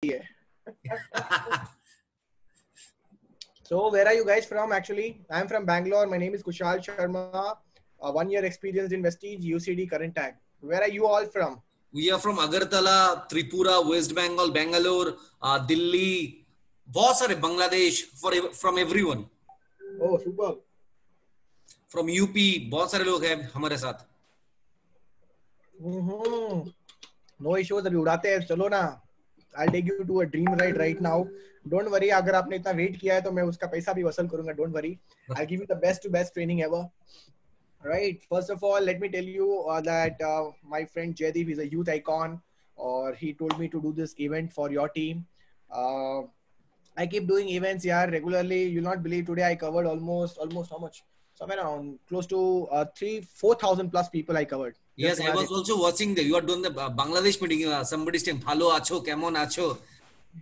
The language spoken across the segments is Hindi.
है. So where are you guys from? Actually, I'm from Bangalore. My name is Kushal Sharma. 1 year experience in Vestige, UCD, current tag. Where are you all from? We are from Agartala, Tripura, West Bengal, Bangalore, Delhi, बहुत सारे Bangladesh, from everyone. Oh, super. From UP, बहुत सारे लोग हैं हमारे साथ. No issues. अभी उड़ाते हैं, चलो ना. I'll take you to a dream ride right now. Don't worry, अगर आपने इतना वेट किया है तो मैं उसका पैसा भी वसूल करूंगा. Don't worry. I'll give you the best to best training ever. Right. First of all, let me tell you that my friend Jaideep is a youth icon, or he told me to do this event for your team. I keep doing events here regularly. You'll not believe today I covered almost how much? Somewhere around close to 4,000 plus people I covered. Yes, I was also watching you are doing the Bangladesh meeting. Somebody's saying, "Hello, acho, kemon acho."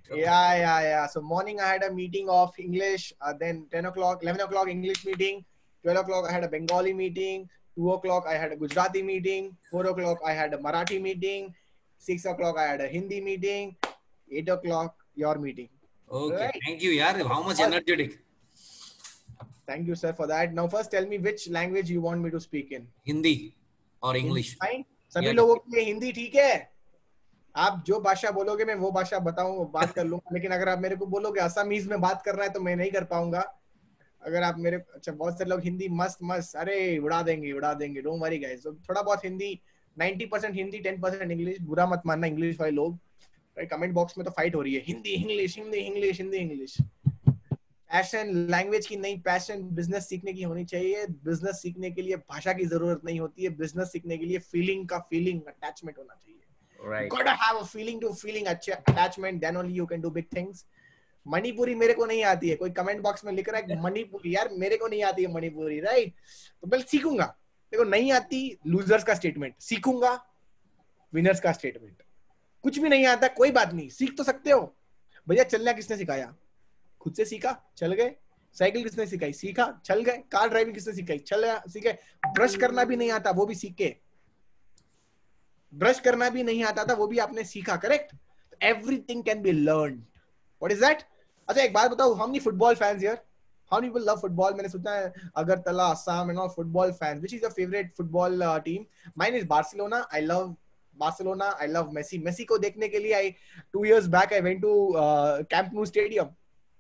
Yeah. So morning I had a meeting of English. Then 10 o'clock, 11 o'clock English meeting. 12 o'clock I had a Bengali meeting. 2 o'clock I had a Gujarati meeting. 4 o'clock I had a Marathi meeting. 6 o'clock I had a Hindi meeting. 8 o'clock your meeting. Okay, Right. thank you, yaar. How much energetic. Thank you, sir, for that. Now, first, tell me which language you want me to speak in. Hindi or English. Fine. सभी लोगों के लिए हिंदी ठीक है. आप जो भाषा बोलोगे मैं वो भाषा बताऊं, बात कर लूंगा. लेकिन अगर आप मेरे को बोलोगे असमीज में बात करना है तो मैं नहीं कर पाऊंगा. अगर आप मेरे अच्छा बहुत से लोग हिंदी मस्त अरे उड़ा देंगे. Don't worry guys. तो थोड़ा बहुत हिंदी, 90% हिंदी, 10% इंग्लिश. बुरा मत मानना इंग्लिश वाले लोग. कमेंट बॉक्स में तो फाइट हो रही है. हिंदी इंग्लिश. पैशन लैंग्वेज की नहीं, पैशन बिजनेस सीखने की होनी चाहिए. बिजनेस सीखने के लिए भाषा की जरूरत नहीं होती है. बिजनेस सीखने के लिए फीलिंग अटैचमेंट होना चाहिए. Right. You gotta have a feeling attachment, then only you can do big things. Manipuri मेरे को नहीं आती है. कोई कमेंट बॉक्स में लिख रहा है मणिपुरी. यार मेरे को नहीं आती है मणिपुरी. राइट. तो मैं सीखूंगा. देखो नहीं आती, लूजर्स का स्टेटमेंट. सीखूंगा, विनर्स का स्टेटमेंट. कुछ भी नहीं आता कोई बात नहीं, सीख तो सकते हो. भैया चलना किसने सिखाया? खुद से सीखा, चल गए. साइकिल किसने सिखाई? सीखा, चल गए. कार ड्राइविंग किसने सिखाई? सीखे. ब्रश करना भी नहीं आता, वो भी सीख के. ब्रश करना भी नहीं आता था, वो भी आपने सीखा. Correct. Everything can be learn. What is that? अच्छा एक बात बताओ, how many football fans here? How many people love football? मैंने सुना है Agartala, Assam and all football fans. Which is your favourite football team? Mine is Barcelona. I love Barcelona. I love Messi को देखने के लिए 2 years back I went to Camp Nou stadium.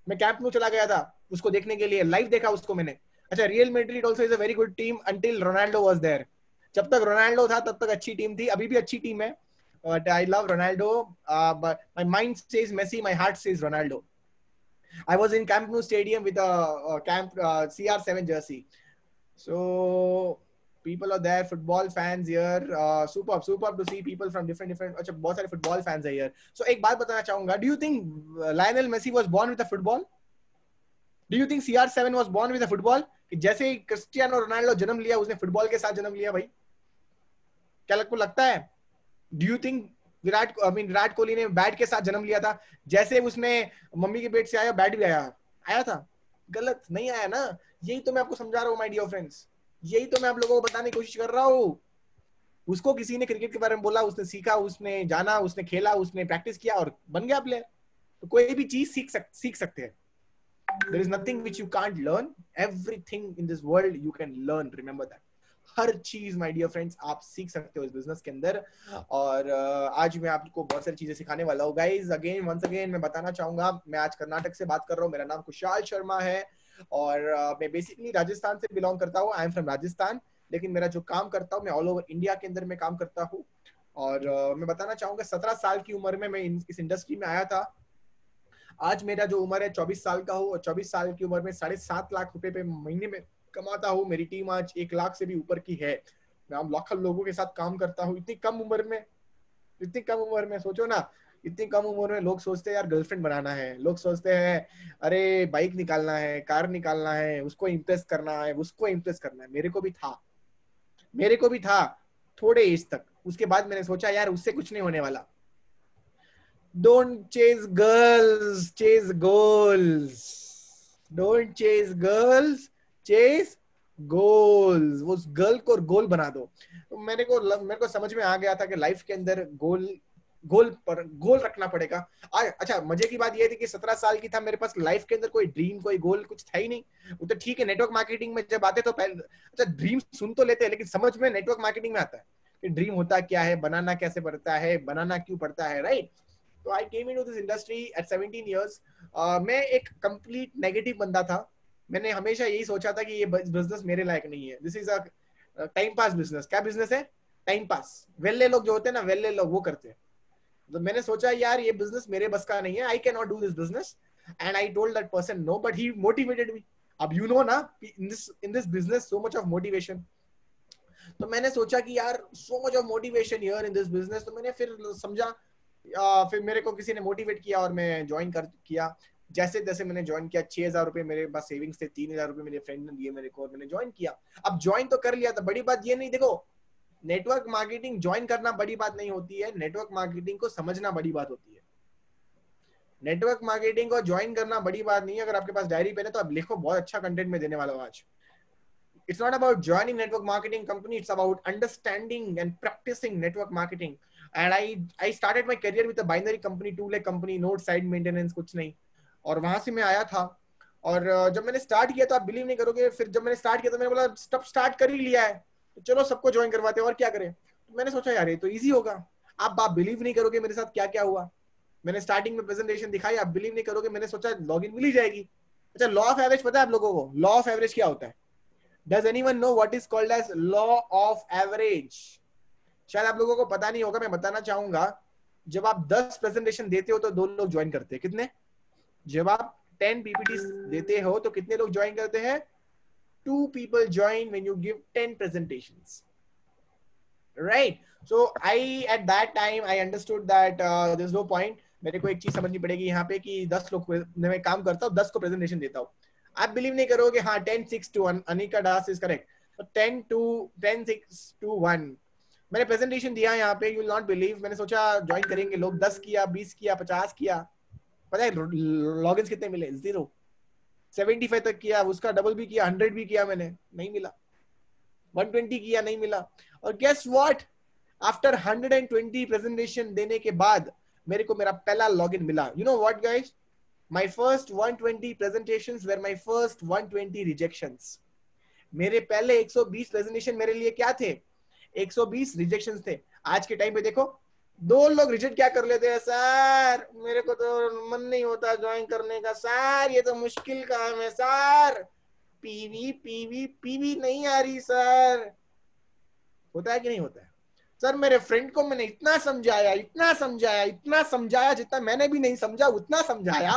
मैं कैंप न्यू चला गया था उसको देखने के लिए. लाइव देखा उसको मैंने. अच्छा Real Madrid also is a very good team until Ronaldo was there. जब तक रोनाल्डो था तब तक अच्छी टीम थी. अभी भी अच्छी टीम है. But I love Ronaldo. But my mind says Messi, my heart says Ronaldo. I was in Camp Nou Stadium with a CR7 jersey. So people are there, football fans here. Superb to see people from different. अच्छा बहुत सारे football fans है here. So एक बात बताना चाहूँगा. Do you think Lionel Messi was born with a football? Do you think CR7 was born with a football? कि जैसे ही क्रिस्टियानो रोनाल्डो जन्म लिया उसने फुटबॉल के साथ जन्म लिया भाई? क्या आपको लगता है? Do you think Virat Kohli ने बैट के साथ जन्म लिया था? जैसे उसने मम्मी के पेट से आया बैट भी आया था? गलत नहीं आया ना. यही तो मैं आपको समझा रहा हूँ माय डियर फ्रेंड्स. यही तो मैं आप लोगों को बताने की कोशिश कर रहा हूँ. उसको किसी ने क्रिकेट के बारे में बोला, उसने सीखा, उसने जाना, उसने खेला, उसने प्रैक्टिस किया और बन गया प्लेयर. तो कोई भी चीज सीख सकते हैं. There is nothing which you can't learn. Everything in this world you can learn. Remember that. हर चीज माय डियर फ्रेंड्स आप सीख सकते हो इस बिजनेस के अंदर. और आज मैं आपको बहुत सारी चीजें सिखाने वाला हूँ गाइस. वंस अगेन मैं बताना चाहूंगा, मैं आज कर्नाटक से बात कर रहा हूँ. मेरा नाम कुशाल शर्मा है और मैं बेसिकली राजस्थान से बिलोंग करता हूँ. I am from Rajasthan. लेकिन मेरा जो काम करता हूँ मैं ऑल ओवर इंडिया के अंदर में काम करता हूँ. और मैं बताना चाहूंगा 17 साल की उम्र में मैं इस इंडस्ट्री में आया था. आज मेरा जो उम्र है 24 साल का हूँ और 24 साल की उम्र में 7.5 लाख रुपए पे महीने में कमाता हूँ. मेरी टीम आज 1 लाख से भी ऊपर की है. मैं लाखों लोगों के साथ काम करता हूँ. इतनी कम उम्र में सोचो ना. इतनी कम उम्र में लोग सोचते हैं यार गर्लफ्रेंड बनाना है. लोग सोचते हैं अरे बाइक निकालना है, कार निकालना है, उसको इम्प्रेस करना है. मेरे को भी था थोड़े एज तक. उसके बाद मैंने सोचा यार उससे कुछ नहीं होने वाला. Don't chase girls, chase goals. Don't chase girls, chase goals. वो उस गर्ल को गोल बना दो. तो मेरे को समझ में आ गया था कि लाइफ के अंदर गोल गोल रखना पड़ेगा। अच्छा मजे की बात ये थी कि 17 साल की था, मेरे पास लाइफ के अंदर कोई ड्रीम कोई गोल कुछ था ही नहीं। वो तो ठीक है, नेटवर्क मार्केटिंग में जब आते तो पहले अच्छा ड्रीम सुन तो लेते हैं, लेकिन समझ में नेटवर्क मार्केटिंग में आता है कि ड्रीम होता क्या है, बनाना कैसे पड़ता है, बनाना क्यों पड़ता है, राइट। तो I came into this industry at 17 years. मैं एक कंप्लीट नेगेटिव बंदा था। मैंने हमेशा यही सोचा था कि ये बिजनेस मेरे लायक नहीं है, this is a time pass business. क्या बिजनेस है? Time pass. वेल्ले लोग जो होते हैं ना, वेल्ले लोग वो करते हैं। तो मैंने सोचा यार ये बिजनेस मेरे बस का नहीं है, I can not do this business, and I told that person no, but he motivated me. अब यू नो ना, in this business so much of motivation. तो मैंने सोचा कि यार so much of motivation here in this business. तो मैंने फिर समझा, फिर मेरे को किसी ने मोटिवेट किया और मैं ज्वाइन कर किया। जैसे जैसे मैंने ज्वाइन किया, 6,000 रुपए मेरे पास सेविंग्स थे, 3,000 रुपए मेरे फ्रेंड ने दिए मेरे को, और मैंने ज्वाइन किया। अब ज्वाइन तो कर लिया था, बड़ी बात ये नहीं, देखो नेटवर्क मार्केटिंग ज्वाइन करना बड़ी बात नहीं होती है, नेटवर्क मार्केटिंग को समझना बड़ी बात होती है। नेटवर्क मार्केटिंग को ज्वाइन करना बड़ी बात नहीं है। अगर आपके पास डायरी पेन है तो आप लिखो, बहुत अच्छा कंटेंट में देने वाला हूं आज। It's not about joining network marketing company, it's about understanding and practicing network marketing. And I started my career with a binary company, tool company, no side maintenance, कुछ नहीं। और वहां से मैं आया था। और जब मैंने स्टार्ट किया तो आप बिलीव नहीं करोगे, फिर जब मैंने स्टार्ट किया तो मैंने बोला स्टार्ट कर ही लिया है तो चलो सबको ज्वाइन करवाते हैं और क्या करें। तो मैंने सोचा यार ये तो इजी होगा। आप बिलीव नहीं करोगे मेरे साथ क्या क्या हुआ। मैंने स्टार्टिंग में प्रेजेंटेशन दिखाई, आप बिलीव नहीं करोगे, मैंने सोचा लॉगिन मिल ही जाएगी। अच्छा लॉ ऑफ एवरेज पता है आप लोगों को? लॉ ऑफ एवरेज क्या होता है? Does anyone know what is called as law of average? शायद आप लोगों को पता नहीं होगा, मैं बताना चाहूंगा। जब आप 10 प्रेजेंटेशन देते हो तो 2 लोग ज्वाइन करते हैं, कितने? जब आप 10 PPT देते हो तो कितने लोग ज्वाइन करते हैं? 2 people join when you give 10 presentations, right? So I at that time I understood that there's no point. मेरे को एक चीज समझनी पड़ेगी यहाँ पे कि 10 लोग मैं काम करता हूँ, 10 को प्रेजेंटेशन देता हूँ। आप बिलीव नहीं करोगे, हाँ 10-6-1 अनिका दास इज करेक्ट। तो 10-6-1 मैंने प्रेजेंटेशन दिया यहाँ पे, यू विल नॉट बिलीव। मैंने सोचा ज्वाइन करेंगे लोग, 10 किया, 20 किया, 50 किया। पता है लॉगिन्स कितने मिले? 0। 75 तक किया, उसका डबल भी किया, 100 भी किया, मैंने नहीं मिला। 120 किया, नहीं मिला। और गेस व्हाट, आफ्टर 120 प्रेजेंटेशन देने के बाद मेरे को मेरा पहला लॉगिन मिला। You know what guys, my first 120 presentations were my first 120 rejections. मेरे पहले 120 प्रेजेंटेशन मेरे लिए क्या थे? 120 रिजेक्शंस थे। आज के टाइम पे देखो 2 लोग रिजेक्ट क्या कर लेते हैं, सर मेरे को तो मन नहीं होता ज्वाइन करने का, सर ये तो मुश्किल काम है, सर पीवी पीवी पीवी नहीं आ रही सर। होता है कि नहीं होता है? सर मेरे फ्रेंड को मैंने इतना समझाया, इतना समझाया, इतना समझाया, जितना मैंने भी नहीं समझा उतना समझाया,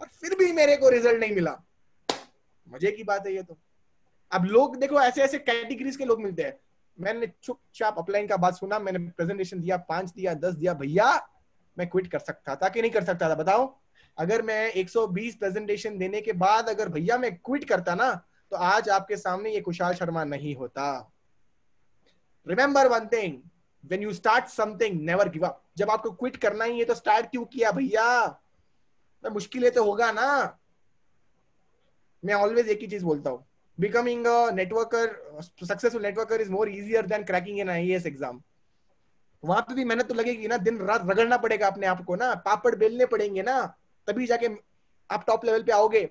और फिर भी मेरे को रिजल्ट नहीं मिला। मजे की बात है ये तो। अब लोग देखो ऐसे ऐसे कैटेगरीज के लोग मिलते हैं। मैंने चुपचाप अपलाइन का बात सुना, मैंने प्रेजेंटेशन दिया, 5 दिया, 10 दिया, भैया मैं क्विट कर सकता था कि नहीं कर सकता था बताओ? अगर मैं 120 प्रेजेंटेशन देने के बाद अगर भैया मैं क्विट करता ना, तो आज आपके सामने ये कुशाल शर्मा नहीं होता। Remember one thing, when you start something never give up. जब आपको क्विट करना ही है तो स्टार्ट क्यों किया भैया? तो मुश्किल है तो होगा ना। मैं ऑलवेज एक ही चीज बोलता हूँ, becoming a networker, successful networker is more easier than cracking an IAS exam. वहां पे भी मेहनत तो लगेगी ना, दिन रात रगड़ना पड़ेगा अपने आप को ना, पापड़ बेलने पड़ेंगे ना, तभी जाके आप टॉप लेवल पे आओगे।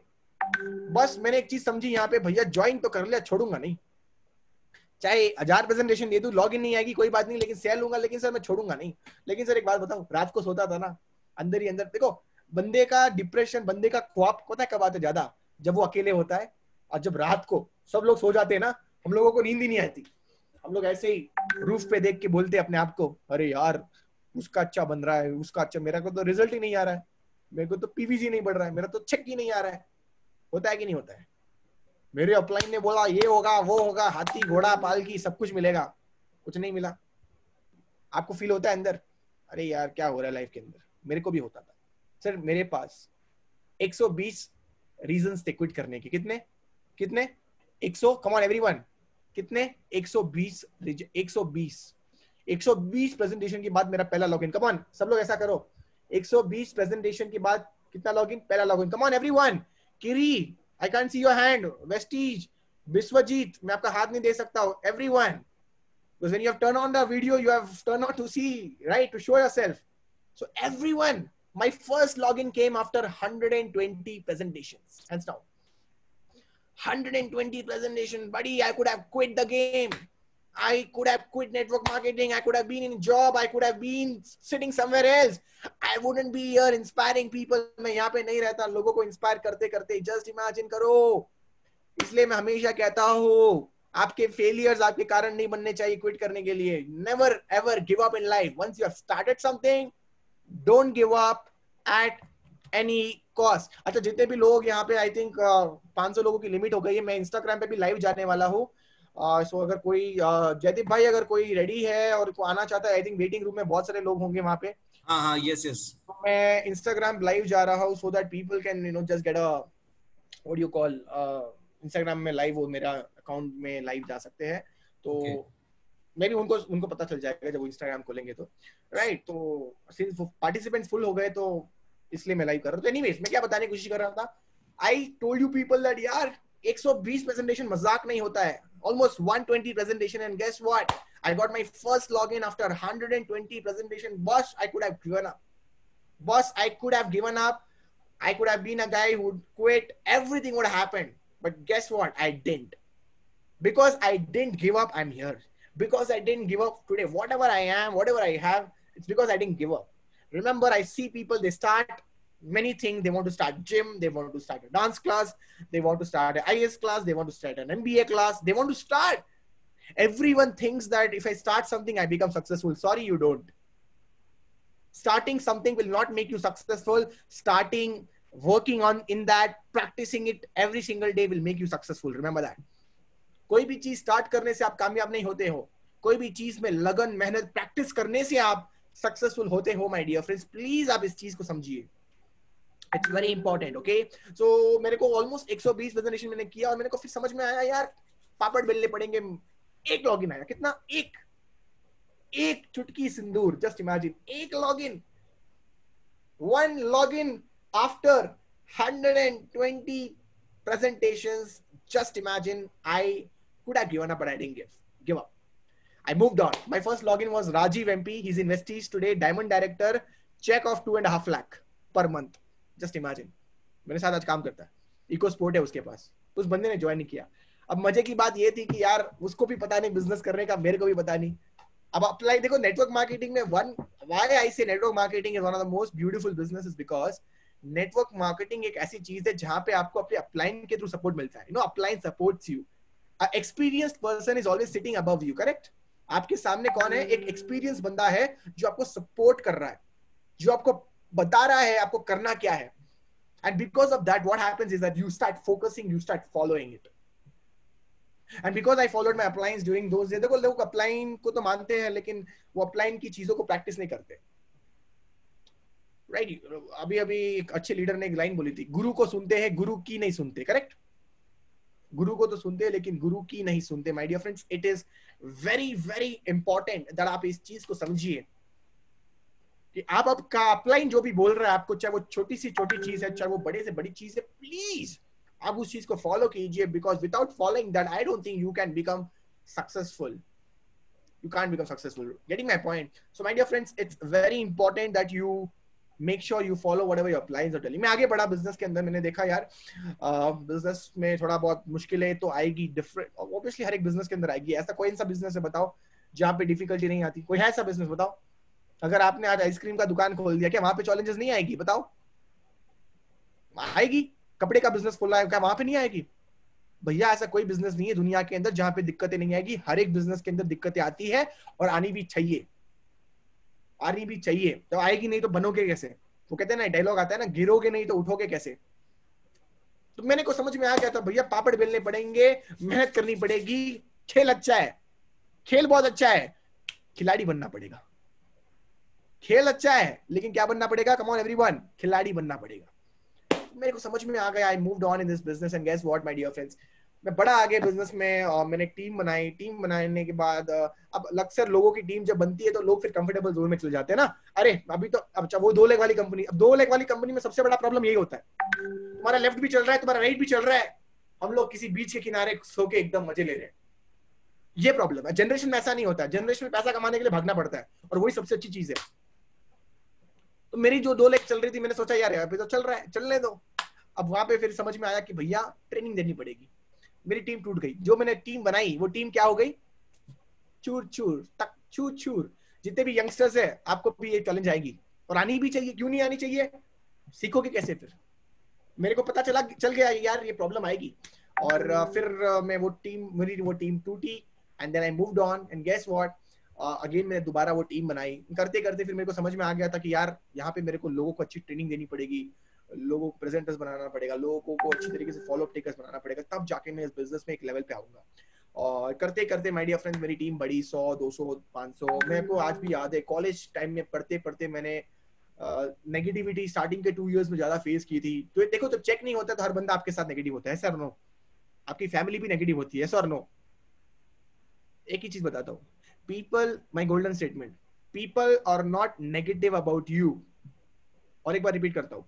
बस मैंने एक चीज समझी यहाँ पे, भैया ज्वाइन तो कर लिया, छोड़ूंगा नहीं। चाहे 1000 प्रेजेंटेशन दे दूं, लॉग इन नहीं आएगी कोई बात नहीं, लेकिन सेल लूंगा, लेकिन सर मैं छोड़ूंगा नहीं। लेकिन सर एक बात बताऊं, रात को सोता था ना, अंदर ही अंदर देखो, बंदे का डिप्रेशन, बंदे का ख्वाब पता है कब आता है ज्यादा? जब वो अकेले होता है, और जब रात को सब लोग सो जाते हैं ना, हम लोगों को नींद ही नहीं आती। हम लोग ऐसे ही रूफ पे देख के बोलते अपने आप को, अरे यार उसका अच्छा बन रहा है, उसका अच्छा, मेरा को तो रिजल्ट ही नहीं आ रहा है, मेरे को तो पीवीसी नहीं बढ़ रहा है, मेरा तो चेक ही नहीं आ रहा है। होता है कि नहीं होता है? मेरे अपलाइन ने बोला ये होगा वो होगा, हाथी घोड़ा पालकी सब कुछ मिलेगा, कुछ नहीं मिला। आपको फील होता है अंदर, अरे यार क्या हो रहा है लाइफ के अंदर? मेरे को भी होता था। सर मेरे पास 120 रीजंस थे क्विट करने के। कितने कितने? 100, कम ऑन एवरीवन, कितने? 120 120 प्रेजेंटेशन के बाद मेरा पहला लॉगिन। कम ऑन सब लोग ऐसा करो, 120 प्रेजेंटेशन के बाद कितना लॉगिन? पहला लॉगिन। Come on everyone. किरी, I can't see your hand. वेस्टीज, विश्वजीत, मैं आपका हाथ नहीं दे सकता हूं। Everyone Because when you have turned on the video, you have turned on to see, right, to show yourself. So everyone, my first login came after 120 presentations, hands down. 120 presentation, buddy. I could have quit the game. I could have quit network marketing. I could have been in a job. I could have been sitting somewhere else. I wouldn't be here inspiring people. मैं यहाँ पे नहीं रहता लोगों को इंस्पायर करते करते. Just imagine करो. इसलिए मैं हमेशा कहता हूँ आपके फेलियर्स आपके कारण नहीं बनने चाहिए क्विट करने के लिए. Never ever give up in life. Once you have started something, don't give up at any cost. अच्छा जितने भी लोग यहाँ पे आई थिंक 500 लोगों की लिमिट हो गई है. मैं इंस्टाग्राम पे भी लाइव जाने वाला हूँ. सो अगर कोई जयदीप भाई अगर कोई रेडी है और को आना चाहता है, आई थिंक वेटिंग रूम में बहुत सारे लोग होंगे वहाँ पे. हाँ यस यस. मैं इंस्टाग्राम लाइव जा रहा हूँ so that people can you know just get a what you call Instagram में लाइव, वो मेरा अकाउंट में लाइव जा सकते हैं. तो मे भी उनको पता चल जाएगा जब वो इंस्टाग्राम खोलेंगे तो, राइट. तो सिंस पार्टिसिपेंट्स फुल हो गए तो इसलिए मैं लाइव कर रहा हूँ. तो एनीवेज मैं क्या बताने की कोशिश कर रहा था, I told you people that यार 120 प्रेजेंटेशन मजाक नहीं होता है. Almost 120 presentation, and guess what? I got my first login after 120 presentation. Boss, I could have given up. Boss, I could have given up. I could have been a guy who would quit. Everything would have happened. But guess what? I didn't. Because I didn't give up, I'm here. Because I didn't give up today. Whatever I am, whatever I have, it's because I didn't give up. Remember, I see people, they start many things. They want to start gym, they want to start a dance class, they want to start an IS class, they want to start an MBA class, they want to start. Everyone thinks that if I start something I become successful. Sorry, you don't. Starting something will not make you successful. Starting working on in that, practicing it every single day will make you successful. Remember that. कोई भी चीज स्टार्ट करने से आप कामयाब नहीं होते हो. कोई भी चीज में लगन मेहनत प्रैक्टिस करने से आप सक्सेसफुल होते हो. माय डियर फ्रेंड्स, प्लीज आप इस चीज को समझिए. It's very important, okay? So मेरे को almost 120 प्रेजेंटेशन मैंने किया और मेरे को फिर समझ में आया यार पापड़ बेलने पड़ेंगे. एक लॉगिन आया. कितना? एक चुटकी सिंदूर. जस्ट इमेजिन, एक login. One login after 120 presentations. Just imagine, I could have given up, but I didn't give up. I moved on. My first login was Rajiv MP. He's in Vestige today, Diamond Director, check of 2.5 lakh per month. Just imagine, मेरे साथ आज काम करता है. इको स्पोर्ट है उसके पास. उस बंदे ने ज्वाइन नहीं किया. अब मजे की बात ये थी कि यार उसको भी पता नहीं बिजनेस करने का, मेरे को भी पता नहीं. अब अप्लाई देखो नेटवर्क मार्केटिंग में व्हाई आई से network marketing is one of the most beautiful businesses, because network marketing एक ऐसी चीज है जहां पे आपको अपने अपलाइन के थ्रू सपोर्ट मिलता है. You know, upline supports you. A experienced person is always sitting above you. Correct. आपके सामने कौन है? एक एक्सपीरियंस बंदा है जो आपको सपोर्ट कर रहा है, जो आपको बता रहा है आपको करना क्या है. And because of that, what happens is that you start focusing, you start following it. And because I followed my uplines during those days, देखो लोग upline को तो मानते हैं लेकिन वो upline की चीजों को practice नहीं करते. Right? अभी एक अच्छे लीडर ने एक लाइन बोली थी, गुरु को सुनते हैं, गुरु की नहीं सुनते. करेक्ट. गुरु को तो सुनते हैं लेकिन गुरु की नहीं सुनते. My dear friends, it is very very important that आप इस चीज को समझिए कि आप आपका अपलाइन जो भी बोल रहा है आपको, चाहे वो छोटी सी छोटी चीज है चाहे वो बड़े से बड़ी चीज है, प्लीज आप उस चीज को फॉलो कीजिए. Because without following that I don't think you can become successful. You can't become successful. Getting my point? So my dear friends, it's very important that you make sure you follow whatever your applies are telling. मैं आगे बढ़ा बिजनेस के अंदर, मैंने देखा यार बिजनेस में थोड़ा बहुत मुश्किलें तो आएगी. डिफरेंट ऑब्वियसली हर एक बिजनेस के अंदर आएगी. ऐसा कोई सा बिजनेस है बताओ जहाँ पे डिफिकल्टी नहीं आती? कोई है ऐसा बिजनेस बताओ? अगर आपने आज आइसक्रीम का दुकान खोल दिया, क्या वहां पे चैलेंजेस नहीं आएगी? बताओ. आएगी. कपड़े का बिजनेस खोला है, क्या वहां पे नहीं आएगी? भैया ऐसा कोई बिजनेस नहीं है दुनिया के अंदर जहां पे दिक्कतें नहीं आएगी. हर एक बिजनेस के अंदर दिक्कतें आती है और आनी भी चाहिए. आनी भी चाहिए. तो आएगी नहीं तो बनोगे कैसे? वो कहते हैं ना, डायलॉग आता है ना, गिरोगे नहीं तो उठोगे कैसे? तो मैंने को समझ में आ गया था भैया पापड़ बेलने पड़ेंगे, मेहनत करनी पड़ेगी. खेल अच्छा है, खेल बहुत अच्छा है, खिलाड़ी बनना पड़ेगा. खेल अच्छा है लेकिन क्या बनना पड़ेगा? कम ऑन एवरीवन, खिलाड़ी बनना पड़ेगा. मेरे को समझ में आ गया. I moved on in this business and guess what my dear friends, मैं बड़ा आगे बिजनेस में. मैंने टीम बनाई. टीम बनाने के बाद अब अक्सर लोगों की टीम जब बनती है तो लोग फिर कंफर्टेबल जोन में चले जाते हैं ना. अरे अभी तो अब वो 2 लाख वाली कंपनी, अब 2 लाख वाली कंपनी में सबसे बड़ा प्रॉब्लम यही होता है, तुम्हारा लेफ्ट भी चल रहा है, तुम्हारा राइट भी चल रहा है, हम लोग किसी बीच के किनारे सो के एकदम मजे ले रहे हैं. ये प्रॉब्लम है। जनरेशन में ऐसा नहीं होता है, जनरेशन में पैसा कमाने के लिए भागना पड़ता है, और वही सबसे अच्छी चीज है। तो मेरी जो 2 लाख चल रही थी, मैंने सोचा यार यहाँ पे तो चल रहा है, चलने दो। अब वहां पे फिर समझ में आया कि भैया ट्रेनिंग देनी पड़ेगी। मेरी टीम टूट गई, जो मैंने टीम बनाई वो टीम क्या हो गई, चूर चूर तक चूर चूर। जितने भी यंगस्टर्स है, आपको भी ये चैलेंज आएगी, और आनी भी चाहिए। क्यों नहीं आनी चाहिए, सीखोगे कैसे फिर। मेरे को पता चल गया यार ये प्रॉब्लम आएगी, और फिर मेरी वो टीम टूटी, and then I moved on, and guess what, again मैंने दोबारा वो टीम बनाई। करते करते फिर मेरे को समझ में आ गया था कि यार यहाँ पे मेरे को लोगों को अच्छी ट्रेनिंग देनी पड़ेगी, लोगों को प्रेजेंटर्स बनाना पड़ेगा, लोगों को अच्छी तरीके से फॉलो अप टेकर्स बनाना पड़ेगा, तब जाके मैं इस बिजनेस में एक लेवल पे आऊंगा। और करते करते माय डियर फ्रेंड्स, मेरी टीम बड़ी, 100, 200, 500। मेरे को आज भी याद है, कॉलेज टाइम में पढ़ते पढ़ते मैंने नेगेटिविटी स्टार्टिंग के 2 इयर्स में ज्यादा फेस की थी। तो देखो, तो चेक नहीं होता तो हर बंदा आपके साथ नेगेटिव होता है, सर नो। आपकी फैमिली भी नेगेटिव होती है, सर नो। एक ही चीज बताता हूँ, people, my golden statement, people are not negative about you. और एक बार रिपीट करता हूँ,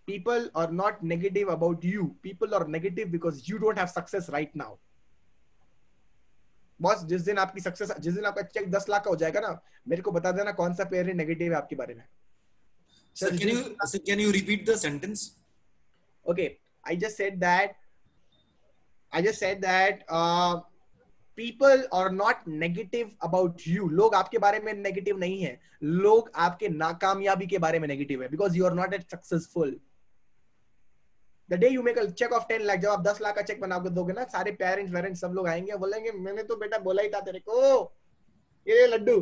people are not negative about you, people are negative because you don't have success right now. Boss, जिस दिन आपका चेक 10 लाख का हो जाएगा ना, मेरे को बता देना कौन सा पेरेंट नेगेटिव है आपके बारे में। Sir, can you repeat the sentence? Okay, I just said that people are not negative about you. लोग आपके बारे में नेगेटिव नहीं है, लोग आपके नाकामयाबी के बारे में नेगेटिव है, because you are not that successful. The day you make a check of 10 lakh, जब आप 10 लाख का चेक बना के दोगे ना, सारे पेरेंट्स सब लोग आएंगे, बोलेंगे मैंने तो बेटा बोला ही था तेरे को, ये लड्डू,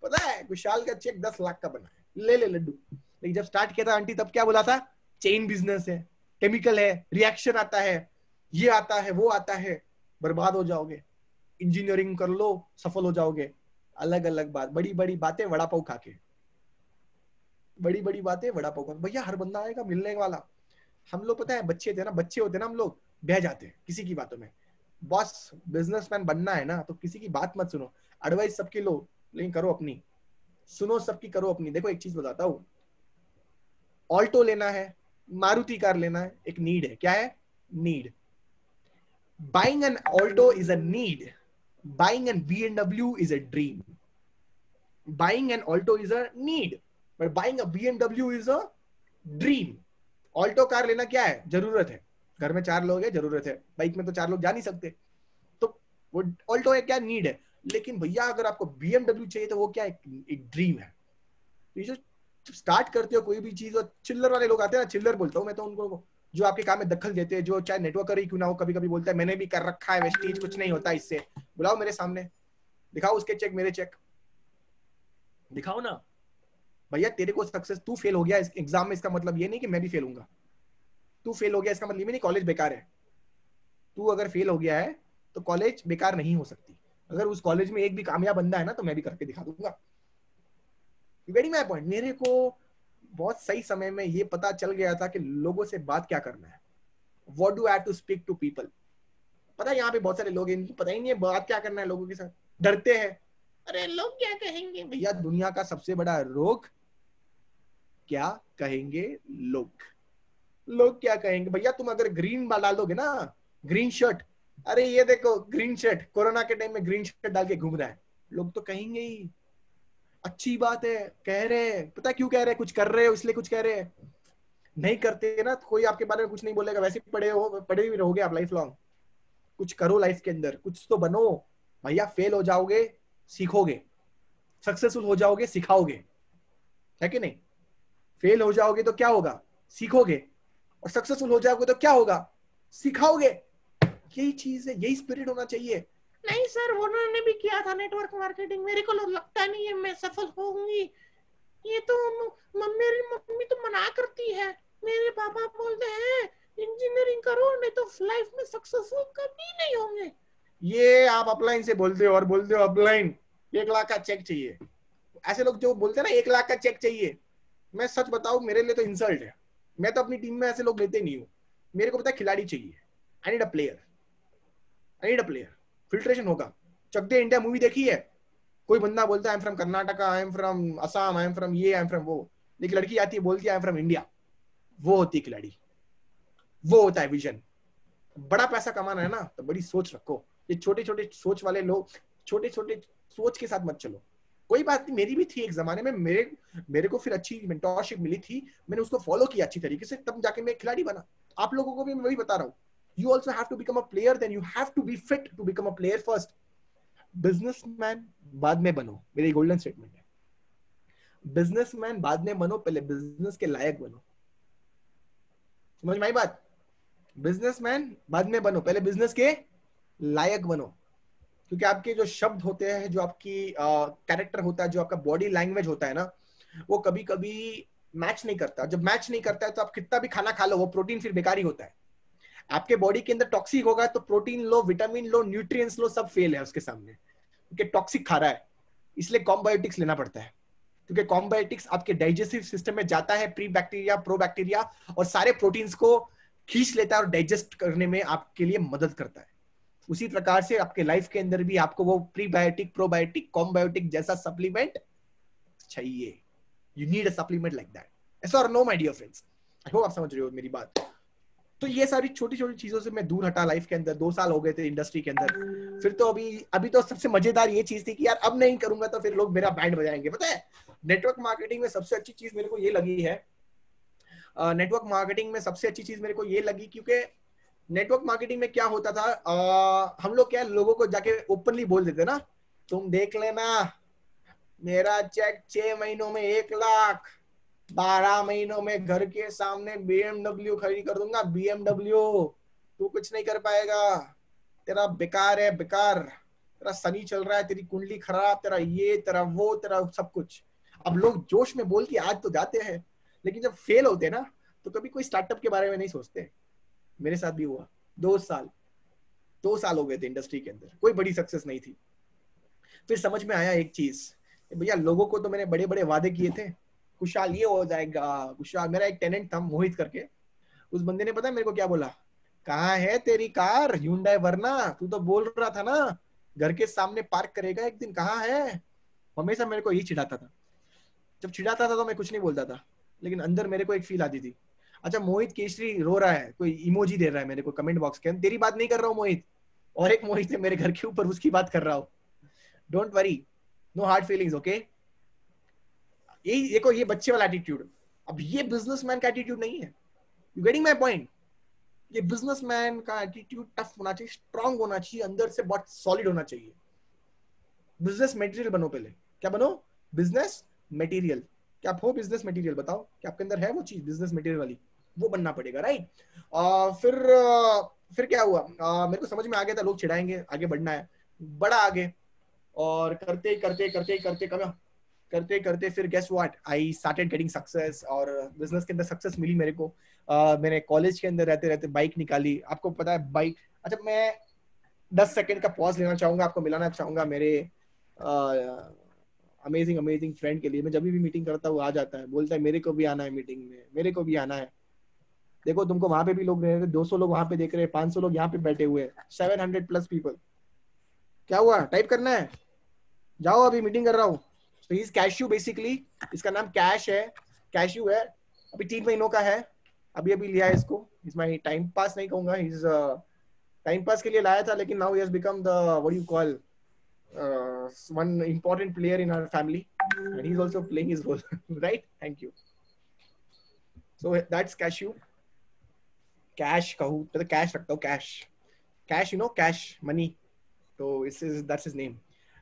पता है विशाल का चेक 10 लाख का बना है, ले लड्डू। लेकिन जब स्टार्ट किया था आंटी, तब क्या बोला था, चेन बिजनेस है, केमिकल है, रिएक्शन आता है, ये आता है, वो आता है, बर्बाद हो जाओगे। इंजीनियरिंग कर लो, सफल हो जाओगे। अलग अलग बात, बड़ी बड़ी बातें वड़ा पाव खा के, बड़ी बड़ी बातें वड़ा पाव खा। भैया हर बंदा आएगा मिलने वाला। हम लोग पता है बच्चे होते ना, हम लोग बह जाते हैं किसी की बातों में। बॉस, बिजनेसमैन बनना है ना, तो किसी की बात मत सुनो, एडवाइस सबकी लो, लेकिन करो अपनी, सुनो सबकी, करो अपनी। देखो एक चीज बताता हूँ, ऑल्टो लेना है, मारुति कार लेना है, एक नीड है। क्या है, need. Buying an Alto is a need, buying an BMW is a dream. Buying an Alto is a need, but buying a BMW is a dream. Alto car लेना क्या है, जरूरत है, घर में 4 लोग हैं, जरूरत है। बाइक में तो 4 लोग जा नहीं सकते, तो वो ऑल्टो है, क्या, नीड है। लेकिन भैया अगर आपको BMW चाहिए तो वो क्या है, एक ड्रीम है। तो ये जो स्टार्ट करते हो कोई भी चीज, और चिल्लर वाले लोग आते हैं ना, चिल्लर बोलता हूँ मैं तो उनको, जो आपके काम में दखल देते हैं, जो चाहे नेटवर्कर ही क्यों ना हो, कभी कभी बोलता है मैंने भी कर रखा है वेस्टीज, कुछ नहीं होता इससे। बुलाओ मेरे सामने, दिखाओ उसके चेक, मेरे चेक दिखाओ ना। भैया तेरे को सक्सेस, तू फेल हो गया इस एग्जाम में, इसका मतलब ये नहीं कि मैं भी फेल होऊंगा। तू फेल हो गया इसका मतलब ये नहीं कॉलेज बेकार है। तू अगर फेल हो गया है तो कॉलेज बेकार नहीं हो सकती। अगर उस कॉलेज में एक भी कामयाब बंदा है ना, तो मैं भी करके दिखा दूंगा। Very my point. मेरे को बहुत सही समय में ये पता चल गया था कि लोगों से बात क्या करना है, what do I have to speak to people. पता है यहाँ पे बहुत सारे लोग हैं, इनको पता ही नहीं है बात क्या करना है लोगों के साथ, डरते हैं, अरे लोग क्या कहेंगे। भैया दुनिया का सबसे बड़ा रोग, क्या कहेंगे लोग, लोग क्या कहेंगे। भैया तुम अगर ग्रीन डाल दोगे ना, ग्रीन शर्ट, अरे ये देखो ग्रीन शर्ट, कोरोना के टाइम में ग्रीन शर्ट डाल के घूम रहा है, लोग तो कहेंगे ही। अच्छी बात है, कह रहे हैं, पता क्यों कह रहे हैं, कुछ कर रहे हो इसलिए कुछ कह रहे हैं। नहीं करते ना तो कोई आपके बारे में कुछ नहीं बोलेगा, वैसे पढ़े भी रहोगे आप लाइफ लॉन्ग। कुछ करो लाइफ के अंदर, कुछ तो बनो। भैया फेल हो जाओगे, सीखोगे, सक्सेसफुल हो जाओगे, सिखाओगे, है कि नहीं। फेल हो जाओगे तो क्या होगा, सीखोगे, और सक्सेसफुल हो जाओगे तो क्या होगा, सिखाओगे। यही चीज है, यही स्पिरिट होना चाहिए। नहीं सर, वो उन्होंने भी किया था नेटवर्क मार्केटिंग, मेरे को लगता नहीं है मैं सफल होंगी, ये तो मेरी मम्मी तो मना करती है, मेरे पापा बोलते हैं इंजीनियरिंग करो नहीं तो लाइफ में सक्सेसफुल कभी नहीं होंगे। ये आप अपलाइन से बोलते हो, और बोलते हो अपलाइन 1 लाख का चेक चाहिए। ऐसे लोग जो बोलते हैं ना 1 लाख का चेक चाहिए, मैं सच बताऊं मेरे लिए तो इंसल्ट है। मैं तो अपनी टीम में ऐसे लोग लेते नहीं हूँ। मेरे को पता है खिलाड़ी चाहिए, I need a player, I need a player. Filtration होगा। चक दे इंडिया मूवी देखी है, कोई बंदा बोलता है I am from Karnataka, I am from Assam, I am from ये, आई एम फ्रॉम वो, लेकिन लड़की आती है बोलती है आई एम फ्रॉम इंडिया। वो होती है खिलाड़ी, वो होता है विजन। बड़ा पैसा कमाना है ना तो बड़ी सोच रखो, ये छोटे छोटे सोच वाले लोग, छोटे छोटे सोच के साथ मत चलो। कोई बात नहीं, मेरी भी थी एक जमाने में, मेरे को फिर अच्छी मेंटोरशिप मिली थी, मैंने उसको फॉलो किया अच्छी तरीके से, तब जाके मैं एक खिलाड़ी बना। आप लोगों को भी मैं वही बता रहा हूँ, you also have to become a player, then you have to be fit to become a player first. Businessman बाद में बनो, मेरी गोल्डन स्टेटमेंट है। बिजनेसमैन बाद में बनो, पहले बिजनेस के लायक बनो। समझ में आई बात? बिजनेसमैन बाद में बनो, पहले बिजनेस के लायक बनो। क्योंकि आपके जो शब्द होते हैं, जो आपकी कैरेक्टर होता है, जो आपका बॉडी लैंग्वेज होता है ना, वो कभी कभी मैच नहीं करता। जब मैच नहीं करता है तो आप कितना भी खाना खा लो, वो प्रोटीन फिर बेकार ही होता है। आपके बॉडी के अंदर टॉक्सिक होगा तो प्रोटीन लो, विटामिन लो, न्यूट्रिएंट्स लो, सब फेल है उसके सामने, क्योंकि टॉक्सिक खा रहा है। इसलिए कॉम्बायोटिक्स लेना पड़ता है, क्योंकि कॉम्बायोटिक्स आपके डाइजेस्टिव सिस्टम में जाता है, प्री बैक्टीरिया प्रो बैक्टीरिया, और सारे प्रोटीन्स को खींच लेता है और डाइजेस्ट करने में आपके लिए मदद करता है। उसी प्रकार से आपके लाइफ के अंदर भी आपको वो प्रीबायोटिक, प्रोबायोटिक, कॉम्बायोटिक जैसा सप्लीमेंट चाहिए। You need a supplement like that. ऐसा और no my dear friends, I hope आप समझ रहे हो मेरी बात। तो ये सारी छोटी छोटी चीजों से मैं दूर हटा लाइफ के अंदर। 2 साल हो गए थे इंडस्ट्री के अंदर। फिर तो अभी तो सबसे मजेदार ये चीज थी कि यार अब नहीं करूंगा तो फिर लोग मेरा बैंड बजाएंगे। पता है, नेटवर्क मार्केटिंग में सबसे अच्छी चीज मेरे को ये लगी है, नेटवर्क मार्केटिंग में सबसे अच्छी चीज मेरे को ये लगी, क्योंकि नेटवर्क मार्केटिंग में क्या होता था, हम लोग क्या लोगों को जाके ओपनली बोल देते ना, तुम देख लेना मेरा चेक 6 महीनों में 1 लाख, 12 महीनों में घर के सामने BMW खरीद कर दूंगा, BMW। तू कुछ नहीं कर पाएगा, तेरा बेकार है, बेकार, तेरा शनि चल रहा है, तेरी कुंडली खराब, तेरा ये, तेरा वो, तेरा सब कुछ। अब लोग जोश में बोल के आज तो जाते हैं, लेकिन जब फेल होते हैं ना तो कभी कोई स्टार्टअप के बारे में नहीं सोचते। मेरे साथ भी हुआ। 2 साल हो गए थे इंडस्ट्री के अंदर, कोई बड़ी सक्सेस नहीं थी। फिर समझ में आया एक चीज, भैया लोगों को तो मैंने बड़े बड़े वादे किए थे, खुशहाल ये हो जाएगा, खुशहाल। मेरा एक टेनेंट था मोहित करके, उस बंदे ने पता है मेरे को क्या बोला, कहाँ है तेरी कार Hyundai वरना, तू तो बोल रहा था ना घर के सामने पार्क करेगा एक दिन, कहाँ है? हमेशा मेरे को यही चिढ़ाता था। जब चिढ़ाता था तो मैं कुछ नहीं बोलता था, लेकिन अंदर मेरे को एक फील आती थी, अच्छा मोहित केसरी रो रहा है, कोई इमोजी दे रहा है मेरे को कमेंट बॉक्स के अंदर, तेरी बात नहीं कर रहा हूँ मोहित, और एक मोहित है मेरे घर के ऊपर, उसकी बात कर रहा हूँ। Don't worry, no hard feelings, okay. यही देखो, ये बच्चे वाला एटीट्यूड। अब ये बिजनेसमैन का एटीट्यूड नहीं है, यू गेटिंग माय पॉइंट? ये बिजनेसमैन का एटीट्यूड टफ होना चाहिए, स्ट्रांग होना चाहिए, अंदर से बहुत सॉलिड होना चाहिए। बिजनेस मटेरियल बनो पहले। क्या बनो? Business material. क्या आप हो बिजनेस मटेरियल? बताओ क्या आपके अंदर है वो चीज बिजनेस मटेरियल वाली? वो बनना पड़ेगा, राइट। फिर क्या हुआ, मेरे को समझ में आ गया था लोग चिढ़ाएंगे, आगे बढ़ना है, बड़ा आगे, और करते करते करते करते करते करते फिर guess what, I started getting success, और बिजनेस के अंदर सक्सेस मिली मेरे को। मैंने कॉलेज के अंदर रहते रहते बाइक निकाली। आपको पता है बाइक, अच्छा मैं 10 सेकंड का पॉज लेना चाहूंगा, आपको मिलाना चाहूंगा मेरे अमेजिंग अमेजिंग फ्रेंड के लिए। मैं जब भी मीटिंग करता हूँ आ जाता है, बोलता है मेरे को भी आना है मीटिंग में, मेरे को भी आना है। देखो तुमको वहां पे भी लोग रह रहे, 200 लोग वहां पे देख रहे हैं, 500 लोग यहाँ पे बैठे हुए हैं, 700+ पीपल। क्या हुआ? टाइप करना है, जाओ अभी मीटिंग कर रहा हूँ। तो इज कैश्यू बेसिकली, इसका नाम कैश है, कैश्यू है, अभी 3 महीनों का है, अभी अभी लिया है इसको। इसमें टाइम पास नहीं कहूंगा, इज टाइम पास के लिए लाया था, लेकिन now he has become the what you call one important player in our family, and he's also playing his role right, thank you. So that's cashew, cash कहूँ तो cash रखता हूँ, cash you know, cash money, so that's his name.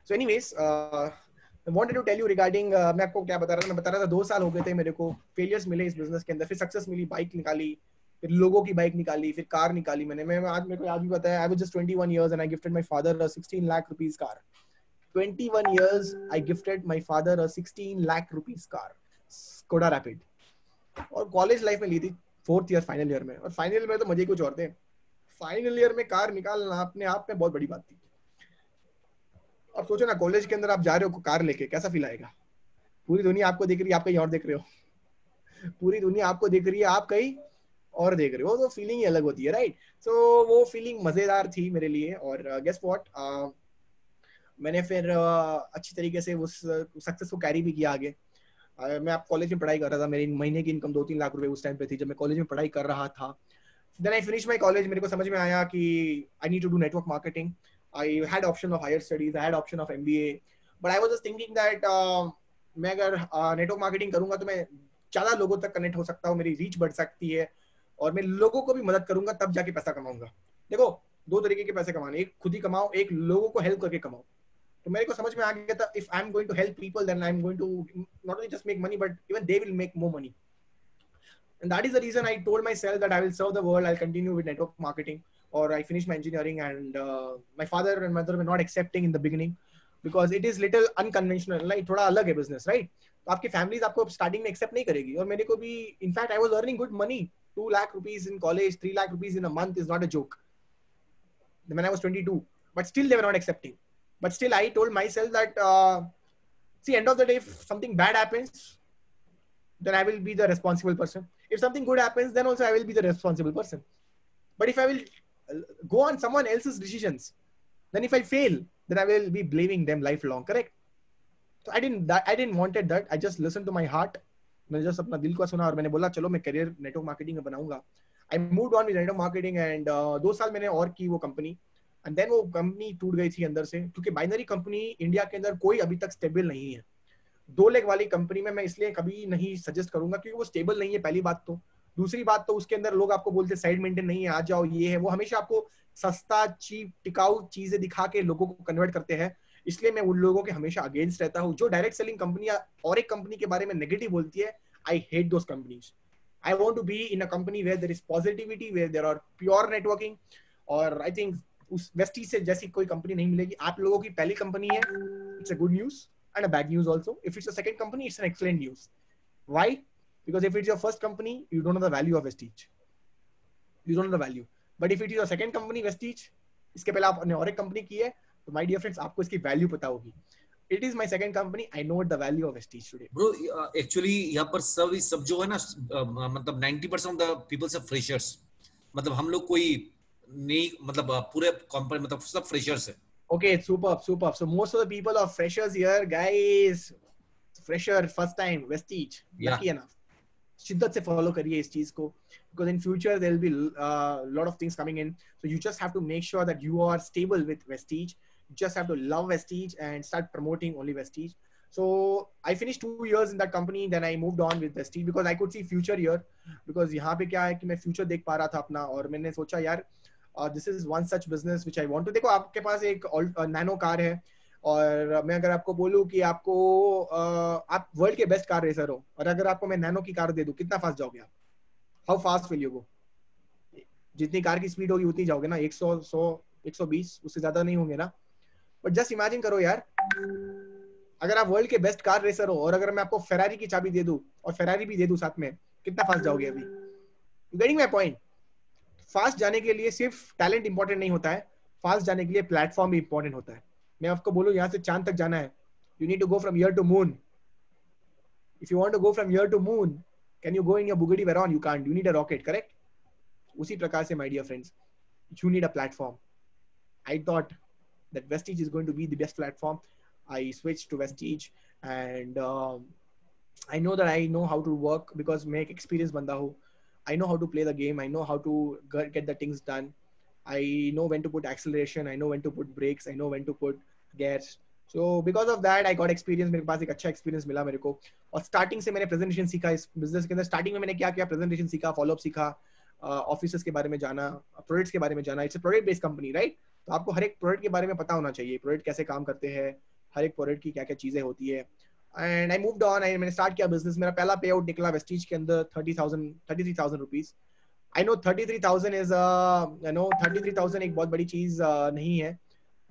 So anyways, I wanted to tell you regarding मैं आपको क्या बता रहा था, मैं बता रहा था 2 साल हो गए थे मेरे को, फेलियर्स मिले इस बिजनेस के अंदर, फिर सक्सेस मिली, बाइक निकाली, फिर लोगों की बाइक निकाली, फिर कार निकाली मैंने। मैं आज मेरे को आज भी पता है, I was just 21 years and I gifted my father a 16 lakh rupees car. 21 years I gifted my father a 16 lakh rupees car, Skoda Rapid. और कॉलेज लाइफ में ली थी 4th ईयर फाइनल ईयर में, और फाइनल ईयर में तो मजे कुछ और थे। फाइनल ईयर में कार निकालना अपने आप में बहुत बड़ी बात थी। अब सोचो ना, कॉलेज के अंदर आप जा रहे हो कार लेके, कैसा फील आएगा? पूरी दुनिया आपको देख रही है, आप कहीं और देख रहे हो, पूरी दुनिया आपको देख रही है, आप कहीं और देख रहे हो, तो फीलिंग ही अलग होती है, राइट। सो वो फीलिंग मजेदार थी मेरे लिए। और गेस व्हाट, मैंने फिर अच्छी तरीके से उस सक्सेस को कैरी भी किया आगे। मैं आप कॉलेज में पढ़ाई कर रहा था, मेरी महीने की इनकम 2-3 लाख रुपए उस टाइम पे थी जब मैं कॉलेज में पढ़ाई कर रहा था। Then I finish my college, मेरे को समझ में आया कि I need to do network marketing. I had option of higher studies, I had option of MBA, but I was just thinking that मैं अगर नेटवर्क मार्केटिंग करूंगा तो मैं ज्यादा लोगों तक कनेक्ट हो सकता हूँ, मेरी रीच बढ़ सकती है और मैं लोगों को भी मदद करूंगा, तब जाके पैसा कमाऊंगा. देखो दो तरीके के पैसे कमाने, एक खुद ही कमाओ, एक लोगों को हेल्प करके कमाओ. तो मेरे को समझ में आ गया था, if I am going to help people then I am going to not only just make money but even they will make more money. And that is the reason I told myself that I will serve the world, I'll continue with network marketing, or I finished my engineering. And my father and mother were not accepting in the beginning because it is little unconventional, like थोड़ा अलग है business, right? तो आपकी families आपको starting में accept नहीं करेगी. और मेरे को भी, in fact, I was earning good money. 2 lakh rupees in college, 3 lakh rupees in a month is not a joke. When I was 22, but still they were not accepting. But still I told myself that, see, end of the day, if something bad happens, then I will be the responsible person. If something good happens, then also I will be the responsible person. But if I will go on someone else's decisions, then if I fail, then I will be blaming them lifelong, correct? So I didn't wanted that. I just listened to my heart. मैंने just अपना दिल को सुना और मैंने बोला चलो मैं करियर नेटवर्क मार्केटिंग में बनाऊंगा. I moved on with network marketing and 2 साल मैंने और की वो कंपनी. And then वो कंपनी टूट गई थी अंदर से, क्योंकि बाइनरी कंपनी इंडिया के अंदर कोई अभी तक स्टेबल नहीं है. 2 लेग वाली कंपनी में मैं इसलिए कभी नहीं सजेस्ट करूंगा क्योंकि वो स्टेबल नहीं है, पहली बात तो. दूसरी बात तो उसके अंदर लोग आपको बोलते हैं साइड मेंटेन नहीं है, आ जाओ, ये है वो, हमेशा आपको सस्ता चीप टिकाऊ चीजें दिखा के लोगों को कन्वर्ट करते हैं. इसलिए मैं उन लोगों के हमेशा अगेंस्ट रहता हूँ जो डायरेक्ट सेलिंग कंपनियां और एक कंपनी के बारे में नेगेटिव बोलती है. I hate those companies. I want to be in a company where there is positivity, where there are pure networking. और आई थिंक उस वेस्टीज से जैसी कोई कंपनी नहीं मिलेगी. आप लोगों की पहली कंपनी है, it's a good news and a bad news also. If it's a second company, it's an excellent news. Why? Because if it's your first company, you don't know the value of Vestige. You don't know the value. But if it is your second company, Vestige, इसके पहले आपने और एक कंपनी की है, तो my dear friends, आपको इसकी वैल्यू पता होगी. It is my second company. I know the value of Vestige today. Bro, actually यहाँ पर सब जो है ना, मतलब 90% of the people are freshers. मतलब हम लोग कोई नहीं, मतलब पूरे कंपनी मतलब सब freshers है. Okay, superb. So most of the people are freshers here, guys. Fresher, first time, Vestige. Yeah. Lucky enough. शिद्दत से follow करिए इस चीज को, because in future there will be lot of things coming in. So you just have to make sure that you are stable with Vestige. You just have to love Vestige and start promoting only Vestige. So I finished 2 years in that company, then I moved on with Vestige because I could see future here. Because यहाँ पे क्या है कि मैं future देख पा रहा था अपना, और मैंने सोचा यार this is one such business which I want to. देखो आपके पास एक नैनो कार है, और मैं अगर आपको बोलूं कि आपको आप वर्ल्ड के बेस्ट कार रेसर हो, और अगर आपको मैं नैनो की कार दे दूं, कितना फास्ट जाओगे आप? How fast will you go? जितनी कार की स्पीड होगी उतनी जाओगे ना, 100 100 120, उससे ज्यादा नहीं होंगे ना. बट जस्ट इमेजिन करो यार, अगर आप वर्ल्ड के बेस्ट कार रेसर हो और अगर मैं आपको फेरारी की चाबी दे दूं और फेरारी भी दे दूं साथ में, कितना फास्ट जाओगे अभी? You getting my point? Fast जाने के लिए सिर्फ टैलेंट इंपॉर्टेंट नहीं होता है, फास्ट जाने के लिए प्लेटफॉर्म भी इंपॉर्टेंट होता है. मैं आपको बोलूं यहाँ से चांद तक जाना है, you need to go from here to moon. If you want to go from here to moon, can you go in your Bugatti Veyron? You can't. You need a rocket, correct? उसी प्रकार से my dear friends, you need a platform. I thought that Vestige is going to be the best platform. I switched to Vestige, and I know that I know how to work because मैं एक experienced बंदा हूँ. I know how to play the game. I know how to get the things done. I know when to put acceleration. I know when to put brakes. I know when to put gears. So because of that, I got experience. मेरे पास एक अच्छा experience मिला मेरे को. और starting से मैंने presentation सीखा इस business के अंदर. Starting में मैंने क्या किया, presentation सीखा, follow up सीखा, offices के बारे में जाना, products के बारे में जाना. It's a product based company, right? तो आपको हर एक product के बारे में पता होना चाहिए. Product कैसे काम करते हैं, हर एक product की क्या क्या चीजें होती है. And I moved on. मैंने start किया business. मेरा पहला payout निकला Vestige के अंदर 33,000 rupees. I know 33,000 is 33,000 एक बहुत बड़ी चीज नहीं है,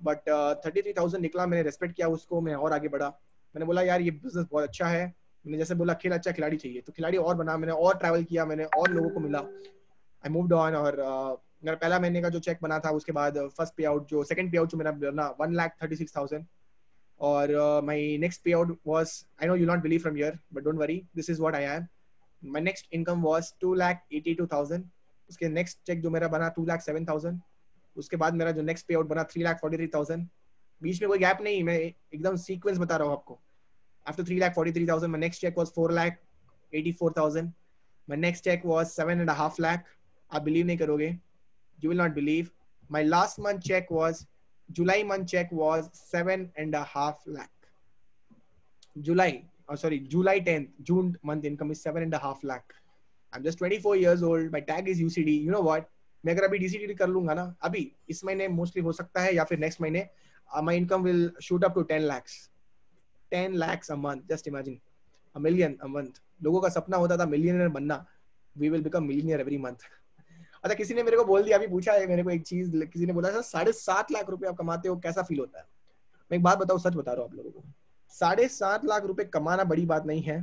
but 33,000 निकला. मैंने रेस्पेक्ट किया उसको, मैं और आगे बढ़ा. मैंने बोला यार ये बिजनेस बहुत अच्छा है. मैंने जैसे बोला खेल अच्छा खिलाड़ी चाहिए, तो खिलाड़ी और बना. मैंने और ट्रैवल किया, मैंने और लोगों को मिला. आई मूव्ड ऑन. और मेरा पहला महीने का जो चेक बना था, उसके बाद फर्स्ट पे आउट जो सेकंड पे आउट जो मेरा बना 1,36,000. और माय नेक्स्ट पे out was, I know you not believe from here, but don't worry, this is what I am. My next income was 2,82,000. उसके नेक्स्ट चेक जो मेरा बना 2,07,000. उसके बाद मेरा जो नेक्स्ट पे आउट बना 3,43,000. बीच में कोई गैप नहीं, मैं एकदम सीक्वेंस बता रहा हूँ आपको. After 3,43,000 my next check was 4,84,000. my next check was 7.5 lakh. आप बिलीव नहीं करोगे, you will not believe, my last month check was July month check was 7.5 lakh. July 10th, June month income is 7.5 lakh. I'm just 24 years old. My tag is UCD. You know what? मैं अगर अभी DCD कर लूंगा ना, अभी इस महीने मोस्टली हो सकता है या फिर नेक्स्ट महीने, my income will shoot up to 10 lakhs. 10 lakhs a month. Just imagine. A million a month. लोगों का सपना होता था मिलियनर बनना. We will become millionaire every month. अच्छा, किसी ने मेरे को बोल दिया, अभी पूछा है मेरे को एक चीज, किसी ने बोला सर 7.5 लाख रुपए आप कमाते हो, कैसा फील होता है? मैं एक बात बताऊं, सच बता रहा हूं आप लोगों को, 7.5 लाख रुपए कमाना बड़ी बात नहीं है.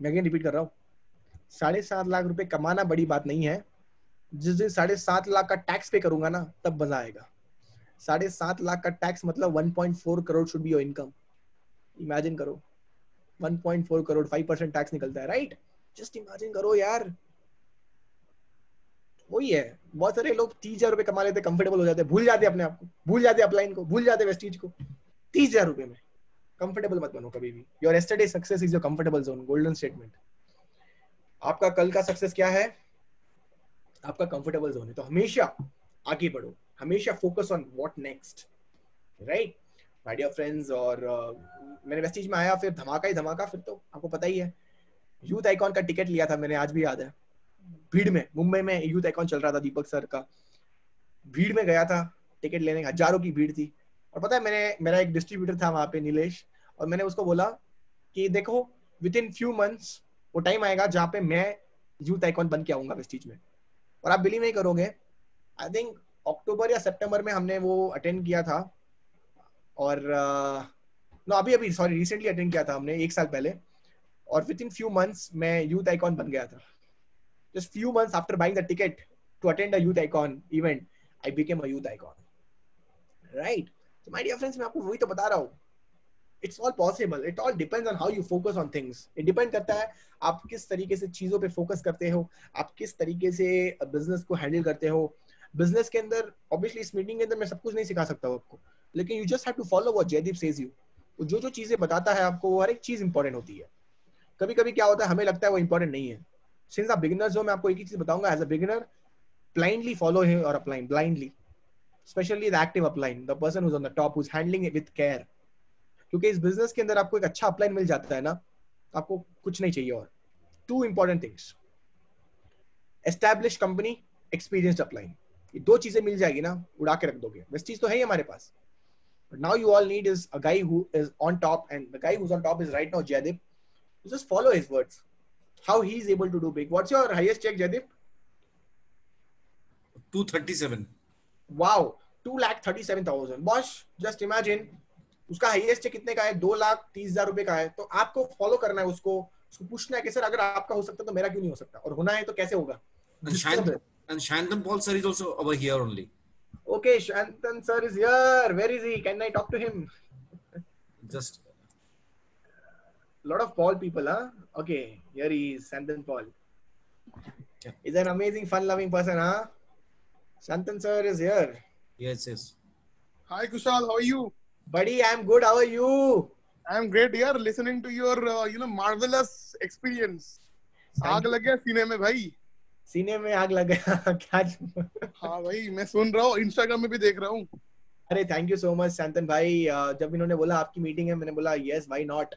मैं अगेन रिपीट कर रहा हूँ, 7.5 लाख रुपए कमाना बड़ी बात नहीं है. जिस दिन 7.5 लाख का टैक्स पे करूंगा ना, तब मजा आएगा. 7.5 लाख का टैक्स मतलब 1.4 crore should be your income. Imagine करो, 1.4 करोड़, 5% टैक्स निकलता है, राइट? जस्ट इमेजिन करो यार. वही है, बहुत सारे लोग 30,000 रुपए कमा लेते, कंफर्टेबल हो जाते, भूल जाते अपने आप को, भूल जाते अपलाइन को, भूल जाते वेस्टीज को. 30,000 रुपए में कंफर्टेबल मत बनो कभी भी. Your yesterday success is your comfortable zone. Golden statement. आपका कल का सक्सेस क्या है? आपका कंफर्टेबल जोन है. तो हमेशा आगे बढ़ो, हमेशा focus on what next, right my dear friends. और मैंने वेस्टीज में आया, फिर धमाका ही धमाका. फिर तो आपको पता ही है, यूथ आइकॉन का टिकट लिया था मैंने, आज भी याद है. भीड़ में, मुंबई में यूथ आइकॉन चल रहा था दीपक सर का. भीड़ में गया था टिकट लेने, हजारों की भीड़ थी. और पता है, मेरा एक डिस्ट्रीब्यूटर था वहां पे, नीलेश, और मैंने उसको बोला कि देखो विद इन फ्यू मंथ्स वो टाइम आएगा जहाँ पे मैं यूथ आइकॉन बन के आऊंगा वेस्टीज में. और आप बिलीव नहीं करोगे, आई थिंक अक्टूबर या सितंबर में हमने वो अटेंड किया था. और अभी सॉरी रिसेंटली अटेंड किया था हमने, 1 साल पहले. और विद इन फ्यू मंथ्स मैं यूथ आइकॉन बन गया था. Just few months after buying the ticket to attend a youth icon event, I became a youth icon. Right? So my dear friends, मैं आपको वही तो बता रहा हूँ. It's all possible. It all depends on how you focus on things. It depend करता है आप किस तरीके से चीजों पे फोकस करते हो, आप किस तरीके से बिजनेस को हैंडल करते हो. बिजनेस के अंदर ऑब्वियसली इस मीटिंग के अंदर मैं सब कुछ नहीं सिखा सकता हूँ आपको, लेकिन you just have to follow what Jaydeep says you. जो जो चीजें बताता है आपको, वो हर एक चीज इंपॉर्टेंट होती है. कभी कभी क्या होता है, हमें लगता है वो इंपॉर्टेंट नहीं है. Since आप बिगिनर्स हो, मैं आपको एक ही चीज बताऊंगा, as a beginner blindly follow him or upline, blindly, especially the active upline, the person who's on the top, who's handling it with care. क्योंकि इस बिजनेस के अंदर आपको एक अच्छा अपलाइन मिल जाता है ना, आपको कुछ नहीं चाहिए. और 2 important things, established company, experienced upline. ये 2 चीजें मिल जाएगी ना, उड़ा के रख दोगे. बस चीज तो है ही हमारे पास. But now you all need is a guy who is on top, and the guy who's on top is right now Jaydeep. You just follow his words, how he is able to do big. What's your highest check, Jaydeep? 237. Wow, 2,37,000. Boss just imagine, उसका हाईएस्ट चेक कितने का है? 2,30,000 रुपए का है. तो आपको फॉलो करना है उसको पूछना है कि सर अगर आपका हो सकता तो मेरा क्यों नहीं हो सकता, और होना है तो कैसे होगा. And Shantan Paul sir is also over here only. Okay, Shantan sir is here. Where is he? Can I talk to him? Just lot of Paul people, huh? Okay, here he is, Shantan Paul. Yeah. He's an amazing, fun-loving person, huh? Shantan sir is here. Yes. Hi Kushal, how are you? Buddy, I'm good. How are you? I'm great here, listening to your marvelous experience. आग लग गया सीने में भाई. सीने में आग लग गया क्या? हाँ भाई, मैं सुन रहा हूँ, इंस्टाग्राम में भी देख रहा हूँ. अरे thank you so much Shantanu भाई. जब इन्होंने बोला आपकी मीटिंग है, मैंने बोला यस व्हाई नॉट.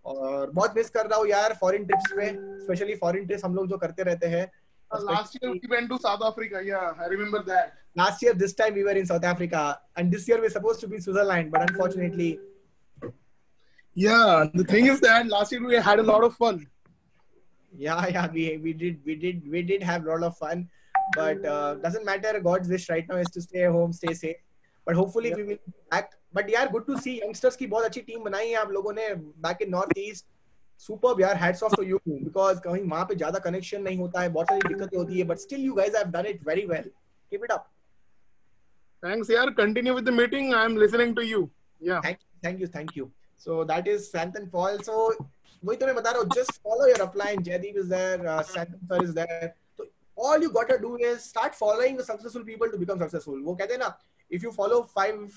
और बहुत मिस कर रहा हूँ यार फॉरेन ट्रिप्स में, स्पेशली फॉरेन ट्रिप्स हम लोग जो करते रहते हैं. Last year we went to South Africa. Yeah, I remember that. Last year this time we were in South Africa, and this year we're supposed to be in Switzerland, but unfortunately. Yeah, the thing is that last year we had a lot of fun. Yeah, we did have a lot of fun, but doesn't matter. God's wish right now is to stay home, stay safe. But hopefully we will be back. But यार good to see youngsters की बहुत अच्छी टीम बनाई है आप लोगों ने back in North East. Superb यार, hats off to you, because कहीं वहाँ पे ज़्यादा connection नहीं होता है, बहुत सारी दिक्कतें होती है, but still you guys have done it very well. Keep it up. Thanks यार. Continue with the meeting. I'm listening to you. Yeah. Thank you. So that is Shantan Paul. So वही तो मैं बता रहा हूँ, just follow your upline. Jaydeep is there, Shantan sir is there. So all you gotta do is start following the successful people to become successful. वो कहते हैं ना, if you follow 5,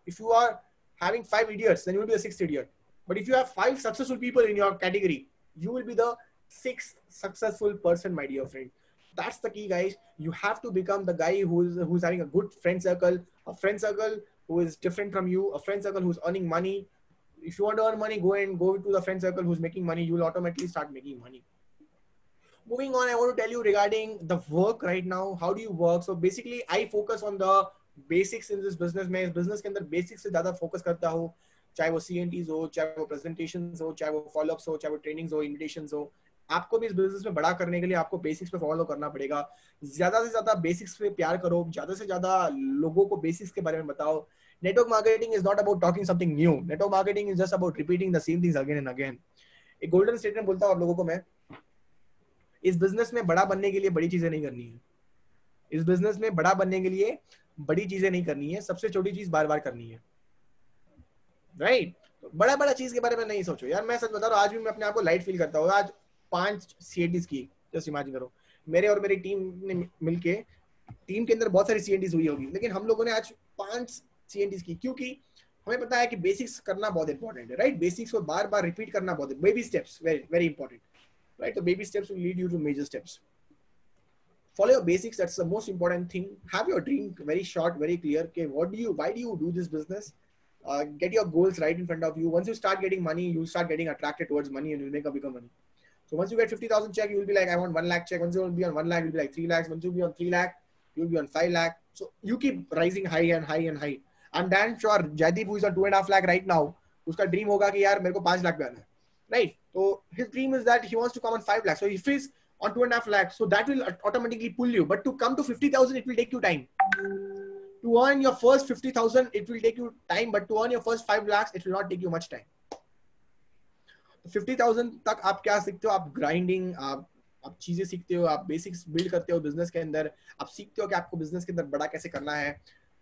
if you are having 5 idiots, then you will be the 6th idiot. But if you have 5 successful people in your category, you will be the 6th successful person, my dear friend. That's the key, guys. You have to become the guy who's having a good friend circle, a friend circle who is different from you, a friend circle who's earning money. If you want to earn money, go to the friend circle who's making money. You will automatically start making money. Moving on, I want to tell you regarding the work right now. How do you work? So basically, I focus on the basics in this business. मैं इस business के अंदर basics से ज़्यादा focus करता हूँ. चाहे वो CNTs हो, चाहे वो presentations हो, चाहे वो follow-ups हो, चाहे वो trainings हो, invitations हो. आपको भी इस बिजनेस में बड़ा करने के लिए आपको बेसिक्स पे फॉलो करना पड़ेगा. ज्यादा से ज्यादा बेसिक्स पे प्यार करो, ज्यादा से ज्यादा लोगों को बेसिक्स के बारे में बताओ. Network marketing is not about talking something new. Network marketing is just about repeating the same things again and again. एक गोल्डन स्टेटमेंट बोलता हूं आप लोगों को मैं, इस बिजनेस में बड़ा बनने के लिए बड़ी चीजें नहीं करनी है. इस बिजनेस में बड़ा बनने के लिए बड़ी चीजें नहीं करनी है, सबसे छोटी चीज बार बार करनी है. राइट? बड़ा बड़ा चीज के बारे में नहीं सोचो यार. मैं सच बता रहा हूँ, आज भी मैं अपने आप को लाइट फील करता हूँ. आज 5 CNTs की, जस्ट इमेजिन करो, मेरे और मेरी टीम ने मिलके, टीम के अंदर बहुत सारी CNTs हुई होगी, लेकिन हम लोगों ने आज 5 CNTs की, क्योंकि हमें पता है कि बेसिक्स करना बहुत इंपॉर्टेंट है. राइट? बेसिक्स को बार बार रिपीट करना बहुत, baby steps very very important. Right? तो baby steps will lead you to major steps. Follow your basics. That's the most important thing. Have your dream very short, very clear. Okay, why do you do this business? Get your goals right in front of you. Once you start getting money, you start getting attracted towards money, and you'll make a bigger money. So once you get 50,000 check, you will be like, I want 1 lakh check. Once you will be on 1 lakh, you'll be like 3 lakhs. Once you'll be on 3 lakh, you'll be on 5 lakh. So you keep rising high and high and high. I'm damn sure Jaideep, who is on 2.5 lakh right now, उसका dream होगा कि यार मेरे को 5 लाख पे आना है. Right? So his dream is that he wants to come on 5 lakhs. So if he's on 2.5 lakhs, so that will automatically pull you. But to come to 50,000, it will take you time. To earn your first 50,000, it will take you time. But to earn your first 5 lakhs, it will not take you much time. 50,000 तक आप क्या सीखते हो? आप ग्राइंडिंग, आप चीजें सीखते हो, आप बेसिक्स बिल्ड करते हो बिजनेस के अंदर. आप सीखते हो कि आपको बिजनेस के अंदर बड़ा कैसे करना है.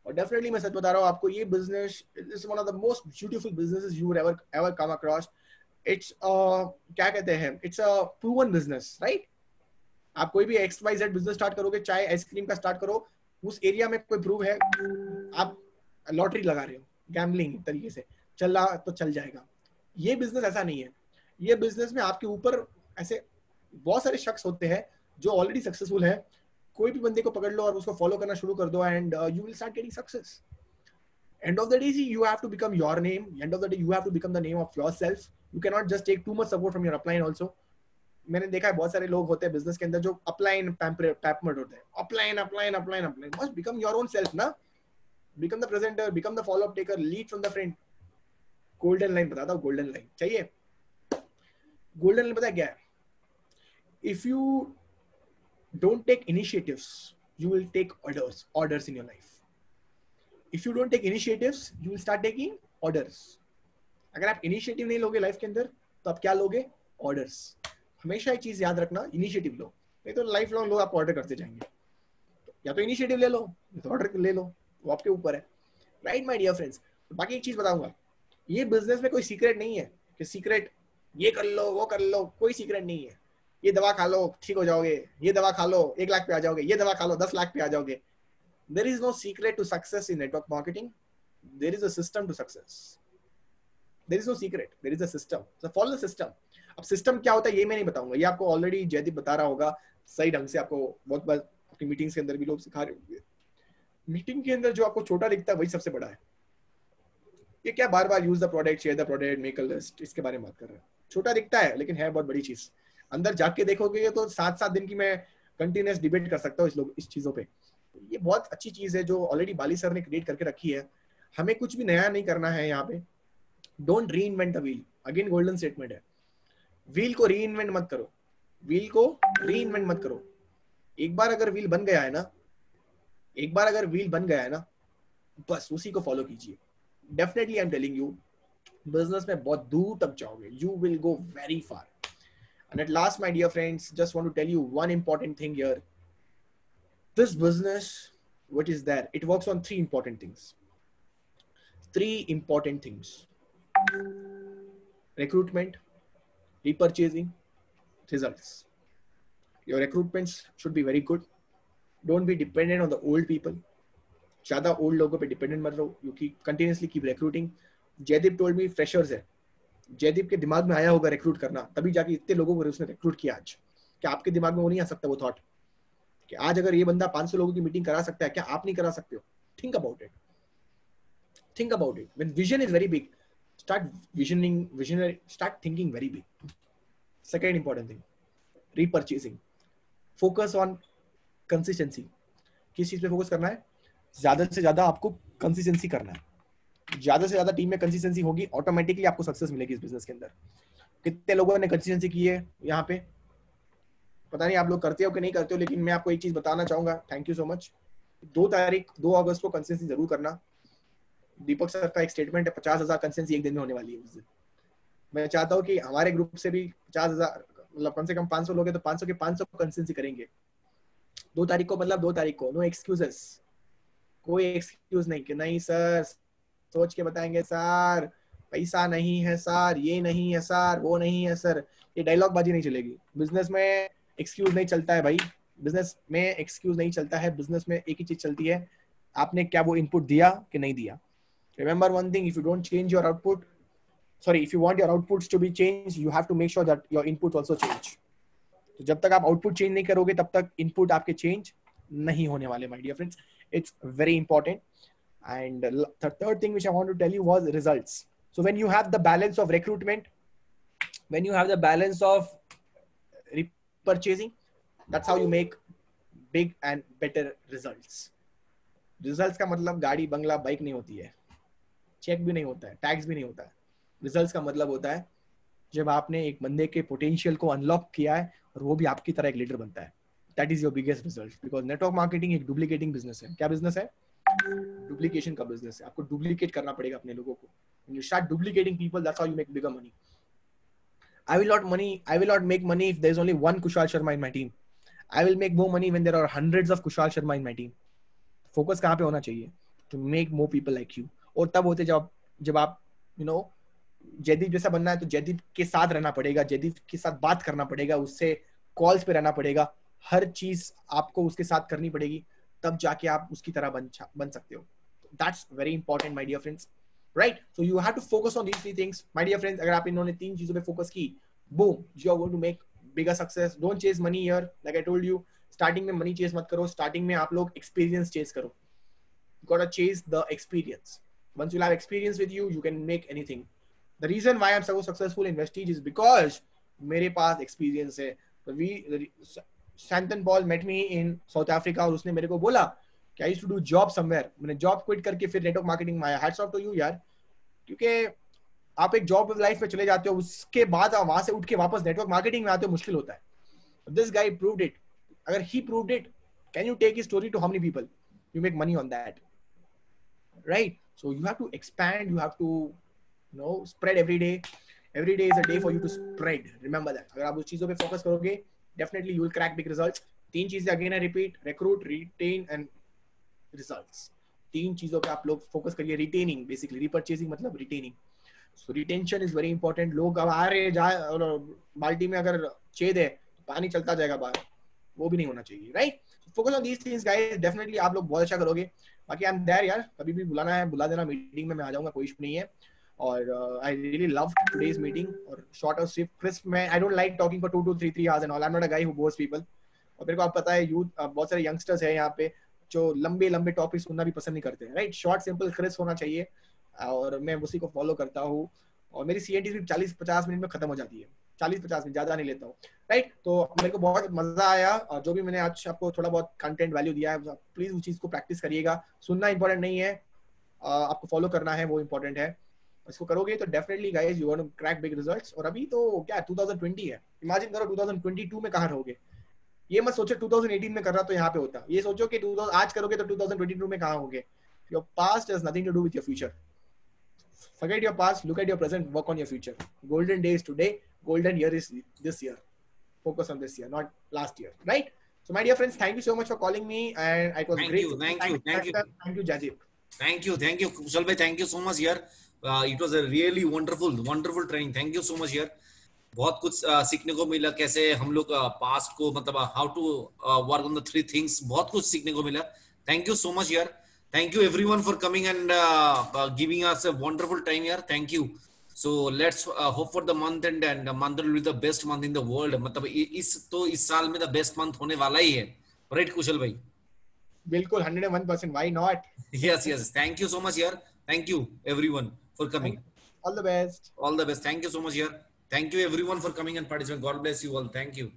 और डेफिनेटली मैं सच बता रहा हूँ आपको, ये business is one of the most beautiful businesses you would ever come across. It's क्या कहते हैं, it's a proven business. Right? आप कोई भी XYZ बिजनेस स्टार्ट करोगे, चाहे आइसक्रीम का स्टार्ट करो, उस एरिया में कोई प्रूव है, आप लॉटरी लगा रहे हो, गैम्बलिंग तरीके से चल रहा तो चल जाएगा. ये बिजनेस ऐसा नहीं है. ये बिजनेस में आपके ऊपर ऐसे बहुत सारे शख्स होते हैं जो ऑलरेडी सक्सेसफुल है. कोई भी बंदे को पकड़ लो और उसको फॉलो करना शुरू कर दो, and you will start getting success. End of the day, you have to become your name. End of the day, you have to become the name of yourself. You cannot just take too much support from your upline also. मैंने देखा है बहुत सारे लोग होते हैं बिजनेस के अंदर जो अपलाइन पैम्पलेट होते हैं. Upline. Must become your own self ना. Become the presenter, become the follow-up taker, lead from the front. Golden line बताता हूँ. गोल्डन लाइन चाहिए? गोल्डन लाइन पता है क्या है? If you don't take initiatives, you will take orders in your life. If you don't take initiatives, you will start taking orders. अगर आप इनिशिएटिव नहीं लोगे लाइफ के अंदर, तो आप क्या लोगे? ऑर्डर्स. हमेशा एक चीज याद रखना, इनिशिएटिव लो, नहीं तो लाइफ लॉन्ग लोग आप ऑर्डर करते जाएंगे. या तो इनिशिएटिव ले लो, तो ऑर्डर ले लो, वो आपके ऊपर है. Right my dear friends? बाकी एक चीज बताऊंगा, ये बिजनेस में कोई सीक्रेट नहीं है कि सीक्रेट ये कर लो वो कर लो. कोई सीक्रेट नहीं है. ये दवा खा लो ठीक हो जाओगे, ये दवा खा लो 1 लाख पे आ जाओगे, ये दवा खा लो 10 लाख पे आ जाओगे. There is no secret to success in network marketing. There is a system to success. There is no secret. There is a system. So follow the system. अब सिस्टम क्या होता है ये मैं नहीं बताऊंगा, ये आपको ऑलरेडी जयदीप बता रहा होगा सही ढंग से. आपको बहुत बार अपनी मीटिंग्स के अंदर भी लोग सिखा रहे होंगे. मीटिंग के अंदर जो आपको छोटा दिखता है वही सबसे बड़ा है. ये क्या बार बार use the product, share the product, make a list, इसके बारे में बात कर रहे हैं. छोटा दिखता है लेकिन है बहुत बड़ी चीज. अंदर जाके देखोगे तो 7-7 दिन की मैं कंटिन्यूअस डिबेट कर सकता हूँ इस चीजों पे. ये बहुत अच्छी चीज है जो ऑलरेडी बाली सर ने क्रिएट करके रखी है. हमें कुछ भी नया नहीं करना है यहाँ पे. डोंट री invent the wheel. Again golden statement है, व्हील को री इन्वेंट मत करो. व्हील को री इन्वेंट मत करो. एक बार अगर व्हील बन गया है ना, बस उसी को फॉलो कीजिए. Definitely I am telling you, business में बहुत दूर तक जाओगे. You will go very far. And at last, my dear friends, just want to tell you one important thing here. This business, what is there? It works on 3 important things. 3 important things. Recruitment, repurchasing, results. Your recruitments should be very good. Don't be dependent on the old people. ज़्यादा old लोगों पे dependent मत रहो. You continuously keep recruiting. Jaydeep told me freshers है. जयदीप के दिमाग में आया होगा रिक्रूट करना, तभी जाके इतने लोगों को उसने रिक्रूट किया आज. क्या आपके दिमाग में वो नहीं आ सकता वो थॉट? कि आज अगर ये बंदा 500 लोगों की मीटिंग करा सकता है, क्या आप नहीं करा सकते हो? Think about it, think about it. When vision is very big, start thinking very big. Second important thing, repurchasing. Focus on consistency. किस चीज पे फोकस करना है? ज्यादा से ज्यादा आपको कंसिस्टेंसी करना है. ज्यादा से ज्यादा टीम में कंसिस्टेंसी होगी, ऑटोमेटिकली आपको सक्सेस मिलेगी इस बिजनेस के अंदर. कितने लोगों ने कंसिस्टेंसी की है यहाँ पे? पता नहीं आप लोग करते हो कि नहीं करते हो, लेकिन मैं आपको एक चीज बताना चाहूंगा. Thank you so much. 2 अगस्त को कंसिस्टेंसी जरूर करना. दीपक सर का एक स्टेटमेंट है, 50,000 कंसिस्टेंसी एक दिन में होने वाली है उस दिन. मैं चाहता हूँ कि हमारे ग्रुप से भी 50,000, मतलब कम से कम 500 लोग हैं तो 500 के 500 कंसिस्टेंसी करेंगे 2 तारीख को. मतलब 2 तारीख को. नो एक्सक्यूजेस, कोई एक्सक्यूज नहीं कि नहीं सर सोच के बताएंगे सर, पैसा नहीं है सर, ये नहीं है सर, वो नहीं है सर. ये डायलॉग बाजी नहीं चलेगी. बिजनेस में एक्सक्यूज नहीं चलता है भाई. बिजनेस में एक्सक्यूज नहीं चलता है. बिजनेस में एक ही चीज चलती है, आपने क्या वो इनपुट दिया कि नहीं दिया. Remember one thing, if you don't change your output, if you want your outputs to be changed, you have to make sure that your inputs also change. तो जब तक आप आउटपुट चेंज नहीं करोगे तब तक इनपुट आपके चेंज नहीं होने वाले, my dear friends. It's very important. And the third thing which I want to tell you was results. So when you have the balance of recruitment, when you have the balance of repurchasing, that's how you make big and better results. Results का मतलब गाड़ी बंगला बाइक नहीं होती है, चेक भी नहीं होता है, टैक्स भी नहीं होता है. रिजल्ट्स का मतलब होता है जब आपने एक बंदे के पोटेंशियल को अनलॉक किया है और वो भी आपकी तरह एक लीडर बनता है. That is your biggest result. Because network marketing एक डुप्लीकेटिंग बिजनेस है. क्या बिजनेस है? डुप्लीकेशन का बिजनेस है. आपको डुप्लीकेट करना पड़ेगा अपने लोगों को. When you start duplicating people, that's how you make bigger money. I will not make money if there's only one Kushal Sharma in my team. I will make more money when there are hundreds of Kushal Sharma in my team. Focus कहाँ पे होना चाहिए? To make more people like you. और तब होते जब आप जयदीप जैसा बनना है तो जयदीप के साथ रहना पड़ेगा, जयदीप के साथ बात करना पड़ेगा, उससे कॉल्स पे रहना पड़ेगा, हर चीज आपको उसके साथ करनी पड़ेगी, तब जाके आप उसकी तरह बन सकते हो. That's very important, my dear friends. Right? So you have to focus on these 3 things, my dear friends. अगर आप इन्होंने 3 चीजों पे फोकस की, boom, you are going to make bigger success. Don't chase money here, like I told you. Starting में मनी चेस मत करो. स्टार्टिंग में आप लोग एक्सपीरियंस चेस करो. You gotta chase the experience. Once you have experience with you, you can make anything. The reason why I'm so successful in Vestige is because मेरे पास experience है. Santon Paul met me in South Africa और उसने मेरे को बोला कि I used to do job somewhere. मैंने job quit करके फिर network marketing में आया. Hats off to you यार, क्योंकि आप एक job life में चले जाते हो, उसके बाद आप वहां से उठ के वापस network marketing में आते हो, मुश्किल होता है. This guy proved it. अगर he proved it, can you take his story to how many people? You make money on that, right? So you have to expand. You have to spread every day. Every day is a day for you to spread. Remember that. अगर आप उस चीजों पे focus करोगे, definitely you will crack big results. 3 चीजें again I repeat: recruit, retain and results. 3 चीजों पे आप लोग focus करिए. Retaining basically, repurchasing मतलब retaining. So retention is very important. लोग अब आ रहे जाए बाल्टी में अगर छेद है तो पानी चलता जाएगा बाहर, वो भी नहीं होना चाहिए, right? So focus on these things, guys. Definitely आप लोग बहुत अच्छा करोगे. बाकी I'm there यार, कभी भी बुलाना है बुला देना, मीटिंग में मैं आ जाऊंगा, कोई इशू नहीं है. और I really loved today's meeting. और short और swift crisp में I don't like talking for 2 to 3 hours and all. I'm not a guy who bores people. और मेरे को आप पता है यूथ बहुत सारे यंगस्टर्स हैं यहाँ पे जो लंबे टॉपिक सुनना भी पसंद नहीं करते हैं, राइट? शॉर्ट सिंपल क्रिस्प होना चाहिए और मैं उसी को फॉलो करता हूँ. और मेरी CNT भी 40-50 मिनट में खत्म हो जाती है. 40-50 मिनट, ज्यादा नहीं लेता हूँ, राइट? तो मेरे को बहुत मजा आया और जो भी मैंने आज आपको थोड़ा बहुत कंटेंट वैल्यू दिया है, प्लीज उस चीज को प्रैक्टिस करिएगा. सुनना इंपॉर्टेंट नहीं है, आपको फॉलो करना है, वो इंपॉर्टेंट है. इसको करोगे तो definitely guys you are gonna crack big results. और अभी तो क्या 2020 है, इमेजिन करो 2022 में कहाँ रहोगे. ये मत सोचो 2018 में कर रहा तो यहाँ पे होता. ये सोचो कि आज करोगे तो 2022 में कहाँ होगे. Your past has nothing to do with your future. Forget your past, look at your present, work on your future. Golden days today, golden year is this year. Focus on this year, not last year, right? So my dear friends, thank you so much for calling me and it was great. Thank you Jajib. Thank you Kushal bhai, thank you so much yaar. It was a really wonderful training. Thank you so much yaar. बहुत कुछ सीखने को मिला, कैसे हम लोग पास्ट को मतलब how to work on the 3 things, बहुत कुछ सीखने को मिला. थैंक यू सो मच यार. Thank you everyone for coming and giving us a wonderful time here. Thank you. So let's hope for the month and the month will be the best month in the world. मतलब इस साल में the best month होने वाला ही है. राइट कुशल भाई? बिल्कुल 101%. Why not? Yes, yes. Thank you so much here. Thank you everyone for coming. All the best. All the best. Thank you so much here. Thank you everyone for coming and participating. God bless you all. Thank you.